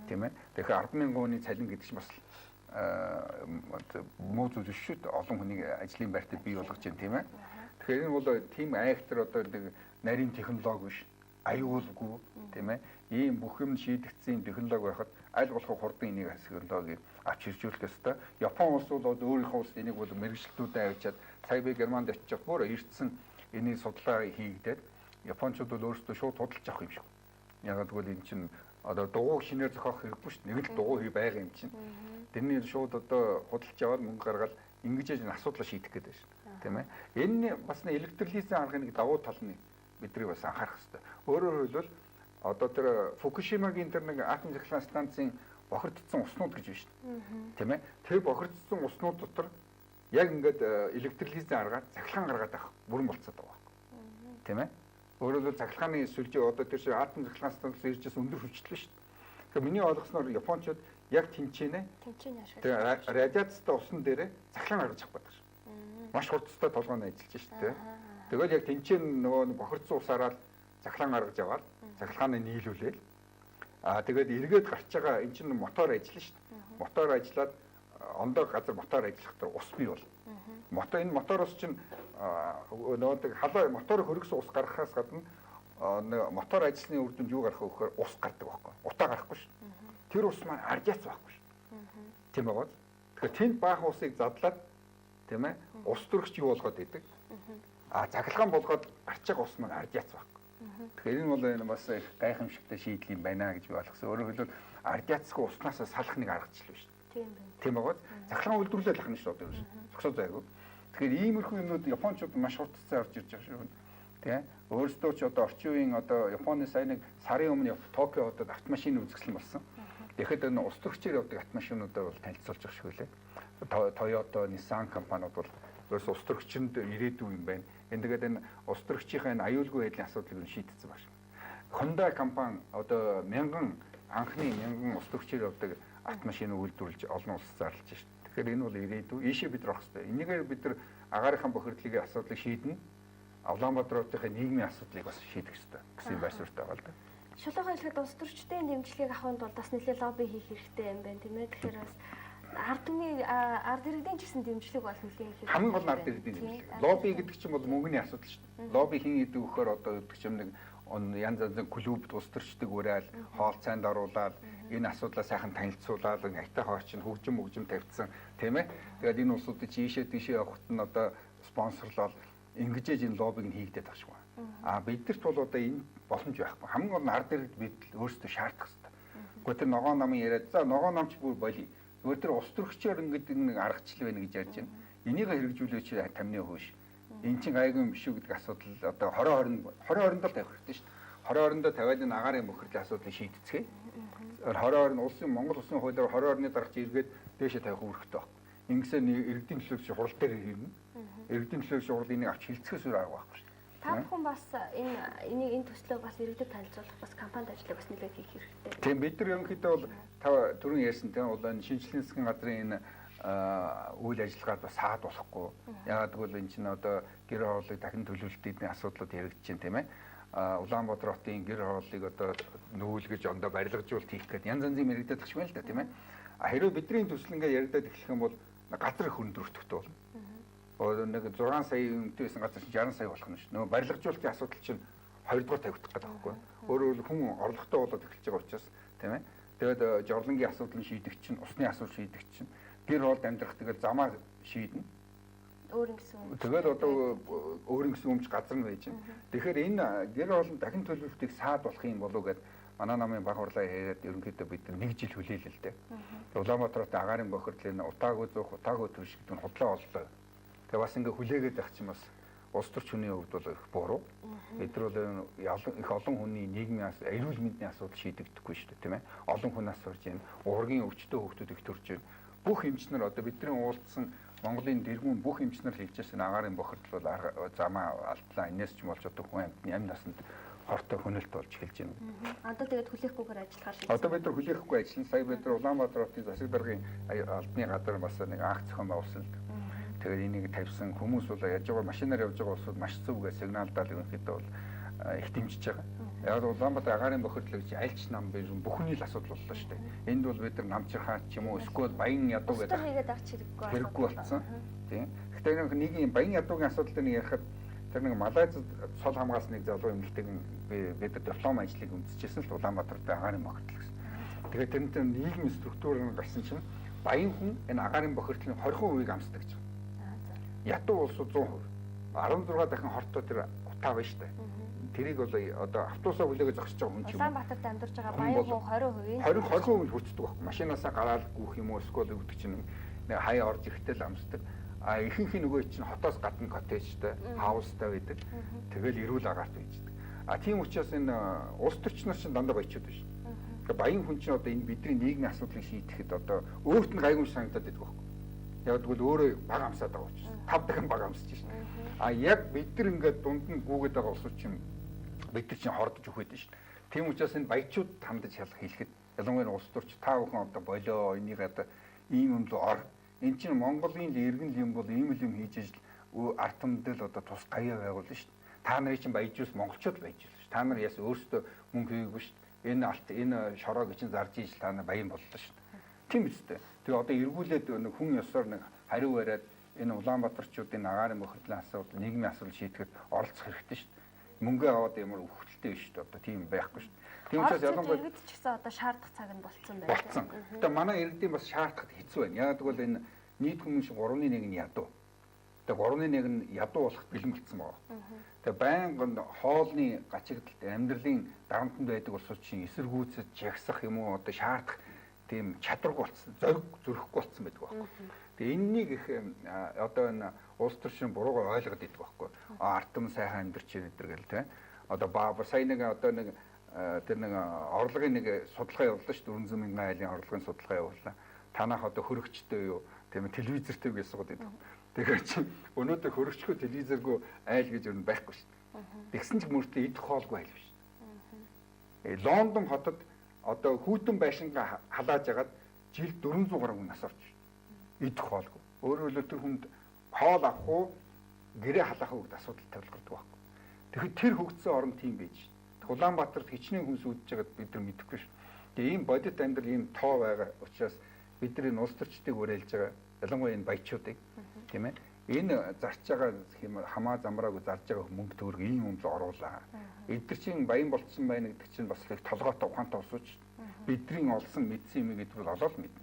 Тийм ээ? Тэгэхээр 10,000 хүний цалин гэдэг чинь бас муу зүйл шүү дээ. Олон хүний ажлын байртыг бий болгож байна, тийм ээ? Тэгэхээр энэ бол тийм айхтар одоо нэг нарийн технологи биш. Аюулгүй тийм ээ ийм бүх юм шийдэгдсэн технологи байхад аль болох хурдан энийг технологиг авч иржүүлэх ёстой. Япон улс бол өөрийнхөө улс энийг бол мэрэгчлүүдээ авчиад сая би Германд очиж бүр эртсэн энийг судлаа хийгдээд Япончууд бол өөрсдөө шууд худалдаж авах юм шиг. Яг гэвэл энэ чинь одоо дугуйг шинээр зохиох хэрэггүй шүү дээ. Нэг л дугуй хий байгаа юм чинь. Тэрний шууд одоо худалдаж аваад мөнгө гаргаад ингэж энэ асуудлаа шийдэх гэдэг шүү дээ. Тийм ээ. Энэ бас нэг электролизийн аргын нэг давуу тал нь бидний бас анхаарах хэрэгтэй. Өөрөөр хэлбэл одоо тэр Фукушимагийн тэр нэг атом цахилгаан станцын бохирдсон уснууд гэж байна шүү дээ. Тийм ээ. Тэр бохирдсон уснууд дотор яг ингээд электролизийн аргаар цахилгаан гаргаад авах бүрэн болцоод байгаа байхгүй. Тийм ээ. Өөрөөр хэлбэл цахилгааны сүлжээ одоо тэр шиг атом цахилгаан станцаас иржээс өндөр хүчтэй шүү дээ. Тэгэхээр миний ойлгосноор Япончууд яг тэнцэнэ. Тэр радиацтай усан дээрээ цахилгаан гаргаж авах гэдэг шүү. Маш хурдтай толгойн ажиллаж шүү дээ. Тэгэл яг тэнцэн нөгөө бохирдсон усаараа цахилгаан гаргаж аваад цахилгааныг нийлүүлээл. Тэгээд эргээд гарч байгаа эн чинь мотор ажиллана шүү дээ. Мотор ажиллаад ондоо газар мотор ажиллах төр ус бий бол. Энэ мотороос чинь нөгөө халаа мотор хөргөсөн ус гаргахаас гадна мотор ажилласны үр дүнд юу гарах вэ гэхээр ус гардаг байхгүй. Утаа гарахгүй шүү. Тэр ус маань радиац байхгүй шүү. Тийм байгаа. Тэгэхээр тэнд баахан усыг задлаад тийм ээ ус төрөгч юу болгоод идэг. Цахилгаан болгоод гарч байгаа ус маань радиац байхгүй. Тэгэхээр энэ бол энэ бас их гайхамшигтай шийдэл юм байна гэж би ойлгосон. Өөрөөр хэлбэл радиацгүй уснаас салах нэг аргачлал шүү дээ. Тийм байгаа. Цахилгаан үйлдвэрлэл ах нь шүү дээ. Зогсоо зайгүй. Тэгэхээр иймэрхүү юмнууд Япончууд маш хурдтай орж ирж байгаа шүү. Тийм. Өөрсдөө ч одоо орчин үеийн одоо Японы сая нэг сарын өмнө Токио хотод автомашин үзэсгэлэн болсон. Тэгэхэд энэ ус төрөгчээр явдаг автомашинуудаар бол танилцуулж байгаа шүү лээ. Toyota, Nissan компаниуд бол өөрөөс ус төрөгчөнд ирээдүй юм байна. Тэгээд энэ ус төрөгчийн энэ аюулгүй байдлын асуудлыг шийдсэн баг шүү. Hyundai компани одоо анхны 1000 ус төрөгчээр явдаг автомашиныг үйлдвэрлэж олон улс зарлаж шүү. Тэгэхээр энэ бол ирээдүй. Ийшээ бид рах хэрэгтэй. Энийгээр бид нар агаарынхаа бохирдлын асуудлыг шийднэ. Улаанбаатарын нийгмийн асуудлыг бас шийдэх ёстой гэсэн байр суурьтай байгаа л да. Шулуухан хэлэхэд улс төрчдийн дэмжлэгийг авахын тулд бас нэлээд лобби хийх хэрэгтэй юм байна тийм ээ. Тэгэхээр бас ард иргэдийн ч гэсэн дэмжлэг бол нэлээд их. Хамгийн гол нь ард иргэдийн дэмжлэг. Лобби гэдэг чинь бол мөнгөний асуудал шүү дээ. Лобби хин гэдэг вөхөр одоо гэдэг чинь нэг янз янзын клубд улс төрчдөг уриал, хоол цайнд оруулаад энэ асуудлаа сайхан танилцуулаад хайтаа хооч нь хөгжим тавьчихсан тийм ээ. Тэгээд энэ улсуудыг ийшээ тийшээ явахт нь одоо спонсорлол ингэж энэ лоббиг нь хийгдээд байгаа шүү. Бидэрт бол одоо энэ боломж байхгүй. Хамгийн гол нь ард иргэд бид өөрсдөө шаардах хэрэгтэй. Гэхдээ тэр ногоон намын яриад за ногоон намч бүр болий. Зүгээр тэр ус төрөгчөөр ингэдэг нэг аргачлал байна гэж ярьж байна. Энийг хэрэгжүүлээч тамны хөөш. Эн чинь гайгүй юм биш үү гэдэг асуудал одоо 2020-д тавих хэрэгтэй шүү дээ. 2020-д тавиад энэ агаарын бохирдлын асуудлыг шийдцгээе. 2020 улсын Монгол улсын хуулиар 2020-ны дараач эргээд дээшээ тавих үүрэгтэй байна. Ингэсээр иргэдийн төлөөлөгч хурал дээр ирнэ. Иргэдийн төлөөлөгч хурал энийг авч хилцэхээс өөр арга байхгүй шүү дээ. Та бүхэн бас энэ төслөөг бас иргэдэд танилцуулах бас кампанит ажлыг бас нэлээд хийх хэрэгтэй. Тийм бид нар ерөнхийдөө бол та түрүүн ярьсан тийм бол энэ шинжилгээ засгийн газрын энэ үйл ажиллагаад бас саад болохгүй. Яагаад гэвэл энэ чинь одоо гэр хорооллыг дахин төлөвлөлтийн асуудлууд яригдж байна тийм ээ. Улаанбаатар хотын гэр хорооллыг одоо нүүлгэж ондоо барилгажуулалт хийх гэдэг янз янзын мэрэгдээд тагш байна л да тийм ээ. Хэрвээ бидний төсөл ингээ яригдаад эхлэх юм бол газар их хөндрөлтөй болно. Нэг 6 сая үнэтэй байсан газар 60 сая болох нь шүү. Нөгөө барилгажуулалтын асуудал чинь 2 дугаар тавигдах гэдэг байхгүй. Өөрөөр хүн орлоготой болоод эхэлж байгаа учраас тийм ээ. Тэгээд жорлонгийн асуудлыг шийдэх чинь, усны асуудал шийдэх чинь, гэр хоолд амьдрах тэгэл замаа шийднэ. Өөр гэсэн юм. Тэгээд одоо өөр гэсэн юмч газар нь байж байна. Тэгэхээр энэ гэр хоолн дахин төлөвлөлтийг саад болох юм болов уу гэд манай намын баг хурлаа яриад ерөнхийдөө бид нэг жил хүлээлээ л дээ. Улаанбаатарт агаарын бохирдлын утаагүй зуух, утаагүй төрш гэдэг нь худлаа оллоо. Тэгээ бас ингээ хүлээгээд байх чинь бас улс төрч хүний хувьд бол их буруу. Бид нар бол их олон хүний нийгмийн эрүүл мэндийн асуудал шийдэгдэхгүй шүү дээ, тийм ээ. Олон хүн нас сурж байна. Уургийн өвчтөе хүүхдүүд их төрж байна. Бүх эмчнэр одоо бидний уулзсан Монголын дэргүүн бүх эмчнэр хэлжсэн агаарын бохирдол бол замаа алдлаа. Инээс ч болж одоо хүн амь насанд хортой хөнөлт болж эхэлж байна. Одоо тэгээд хүлээхгүйгээр ажиллахаар шийдсэн. Одоо бид нар хүлээхгүй ажиллана. Сая бид нар Улаанбаатар хотын засаг даргын албаны газар бас нэг анх зохион байгуулсан. Тэгээд энийг тавьсан хүмүүс бол яаж байгаа машинаар явж байгаа улсууд маш зөв гэж сигналдаад ерөнхийдөө бол их дэмжиж байгаа. Яг Улаанбаатар агаарын бохирдлыг альч нам биш бүхний л асуудал боллоо шүү дээ. Энд бол бид нар намчирхаа ч юм уу эсвэл баян ядуу гэдэг хийгээд авч хэрэггүй болсон. Тийм. Гэхдээ нэг юм баян ядуугийн асуудал дээр ярихад тэр нэг Малайзд цол хамгаалсныг залуу эмэгтэйг бид диплом ажлыг үндэсчихсэн л Улаанбаатарт агаарын бохирдол гэсэн. Тэгээд тэрнтэй нийгмийн структурыг гарсан чинь баян хүн энэ агаарын бохирдлын 20% амсдаг гэж. Ядуу улсууд 100%. 16 дахин хортой тэр утаа байна шүү дээ. Тэрийг бол одоо автобусаа хүлээгээ зогсож байгаа хүн ч юм. Улаанбаатарт амьдарч байгаа баян хүн 20% хүрчдэг байхгүй. Машинаасаа гараад гүөх юм уу эсвэл өвдөг чинь нэг хаяа орж ирэхтэй л амсдаг. Ихэнх нөгөө чинь хотоос гадна коттежтэй, хаустай байдаг. Тэгэл эрүүл агаарт байждаг. Тийм учраас энэ улс төрчнөр чинь дандаа баячууд байна шүү. Тэгэхээр баян хүн чинь одоо энэ бидний нийгмийн асуудлыг шийдэхэд одоо өөрт нь гайгүй санагдаад байдаг байхгүй. Яг тэгвэл өөрөө баг амсаад байгаа учраас 5 дахин баг амсаж шин. Яг бид нар ингээд дунд нь гүгээд байгаа улсууд чинь бид нар чинь хордож өгöd шин. Тийм учраас энэ баячууд хандаж хэлэхэд ялангуяа улс төрч та бүхэн одоо болоо энийг одоо ийм юм л ор. Энд чинь Монголын иргэн юм бол ийм л юм хийж ижил ард түмдэл одоо тус гаяа байгуулна шин. Та нарын чинь баяжуус монголчууд баяжуус шин. Та нар яс өөрсдөө мөнгө хийгээгүй шин. Энэ шороог чинь зарж ижил та нар баян боллоо шин. Тийм үстэй. Тэгээ одоо эргүүлээд нэг хүн ёсоор нэг хариу бариад энэ Улаанбаатарчуудын агаарын бохирдлын асуудал, нийгмийн асуудал шийдэхэд оролцох хэрэгтэй шүү дээ. Мөнгө аваад ямар өвхөлтэй шүү дээ. Одоо тийм байхгүй шүү дээ. Тийм учраас ялангуяа иргэд ч гэсэн одоо шаардах цаг нь болцсон байна. Болцсон. Тэгээ манай иргэдийн бас шаардахад хэцүү байна. Яг тэгвэл энэ нийт хүмүүс 3.1 нь ядуу. Тэгээ 3.1 нь ядуу болоход бэлэн болцсон байгаа. Тэгээ байнгын хоолны гачигдалт амьдралын дарамтанд байдаг улсууд чинь эсэргүүцэж жагсах юм уу одоо шаардах тийм чадваргүй болсон, зөрөхгүй болсон байдаг байхгүй. Тэгээ энэнийг их одоо энэ улс төрчийн буруугаар ойлгоод идэх байхгүй. Ард түмэн сайхан амьдарч ирдэг гэл тэ. Одоо сая нэг одоо нэг тэр нэг орлогын нэг судалгаа явууллаа шүү дээ. 400 мянган айлын орлогын судалгаа явууллаа. Танах одоо хөрөгчтэй юу тийм телевизэртэй гэж сууд байдаг. Тэгэхээр чи өнөөдөр хөрөгчгүй телевизэргүй айл гэж юу байхгүй шүү дээ. Тэгсэн ч мөртөө идэх хоолгүй айл биш. Лондон хотод одоо хүүтэн байшингаа халааж агаад жил 400 гаруй хүн нас орж идэх хоолгүй. Өөрөөр хэлбэл тэр хүнд хоол авах уу гэрээ халаах үед асуудал тавилгардаг байхгүй. Тэгэхээр тэр хөгжсөн орн тийм байж шин. Улаанбаатарт хичнээн хүмүүс үүдэж байгаад бид нар мэдэхгүй шин. Тэгээ ийм бодит амьдрал ийм тоо байгаа учраас бид нар энэ улс төрчдийг уриалж байгаа. Ялангуяа энэ баячуудыг тийм ээ. Энэ зарч байгаа хамаа замраагүй зарж байгаа мөнгө төгрөг ийм юм л оруулаа. Эдгэр чинь баян болцсон байна гэдэг чинь бас их толгойтой ухаантай усууч. Бидний олсон мэдсэн юм гэдэг бол олол мэднэ.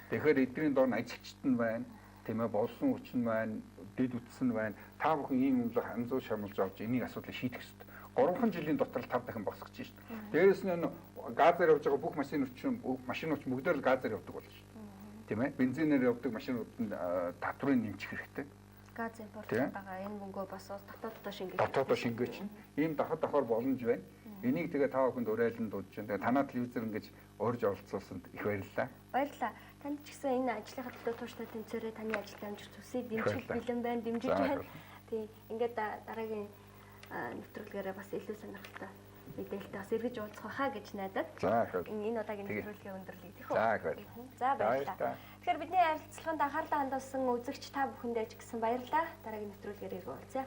Тэгэхээр эдгэрийн доор ажигчт нь байна. Тийм ээ, болсон хүч нь байна, дэд үтсэн байна. Та бүхэн ийм юм л ханзуу шамлж авч энийг асуудлыг шийдэх ёстой. 3 жилийн дотор л 5 дахин босгох гэж байна. Дээрээс нь газар явж байгаа бүх машинууд бүгдээр л газар явдаг болно шүү дээ. Тийм ээ, бензинээр явдаг машинууд татврыг нэмчих хэрэгтэй. Газ импорт байгаа энэ мөнгөө бас дотооддоо шингээж. Дотооддоо шингээж. Ийм давхар боломж байна. Энийг тэгээ та бүхэнд уриалан дуудаж байна. Тэгээ танаа телевизээр ингэж урьж оролцуулсанд их баярлалаа. Баярлалаа. Танд ч гэсэн энэ ажлынхаа төлөө тууштай тэмцээрээ таны ажилд амжилт хүсье. Дэмжих бэлэн байна, дэмжиж байна. Тий, ингээд дараагийн нэвтрүүлгээрээ бас илүү сонирхолтой мэдээлэлтэй бас эргэж уулзах хаа гэж найдаад. За их. Энэ удаагийн нэвтрүүлгийн өндөрлөе тийх үү? За их баярлалаа. За баярлалаа. Тэгэхээр бидний ярилцлаганд анхаарлаа хандуулсан үзэгч та бүхэндээ ч гэсэн баярлалаа. Дараагийн нэвтрүүлгээр иргэн уулзъя.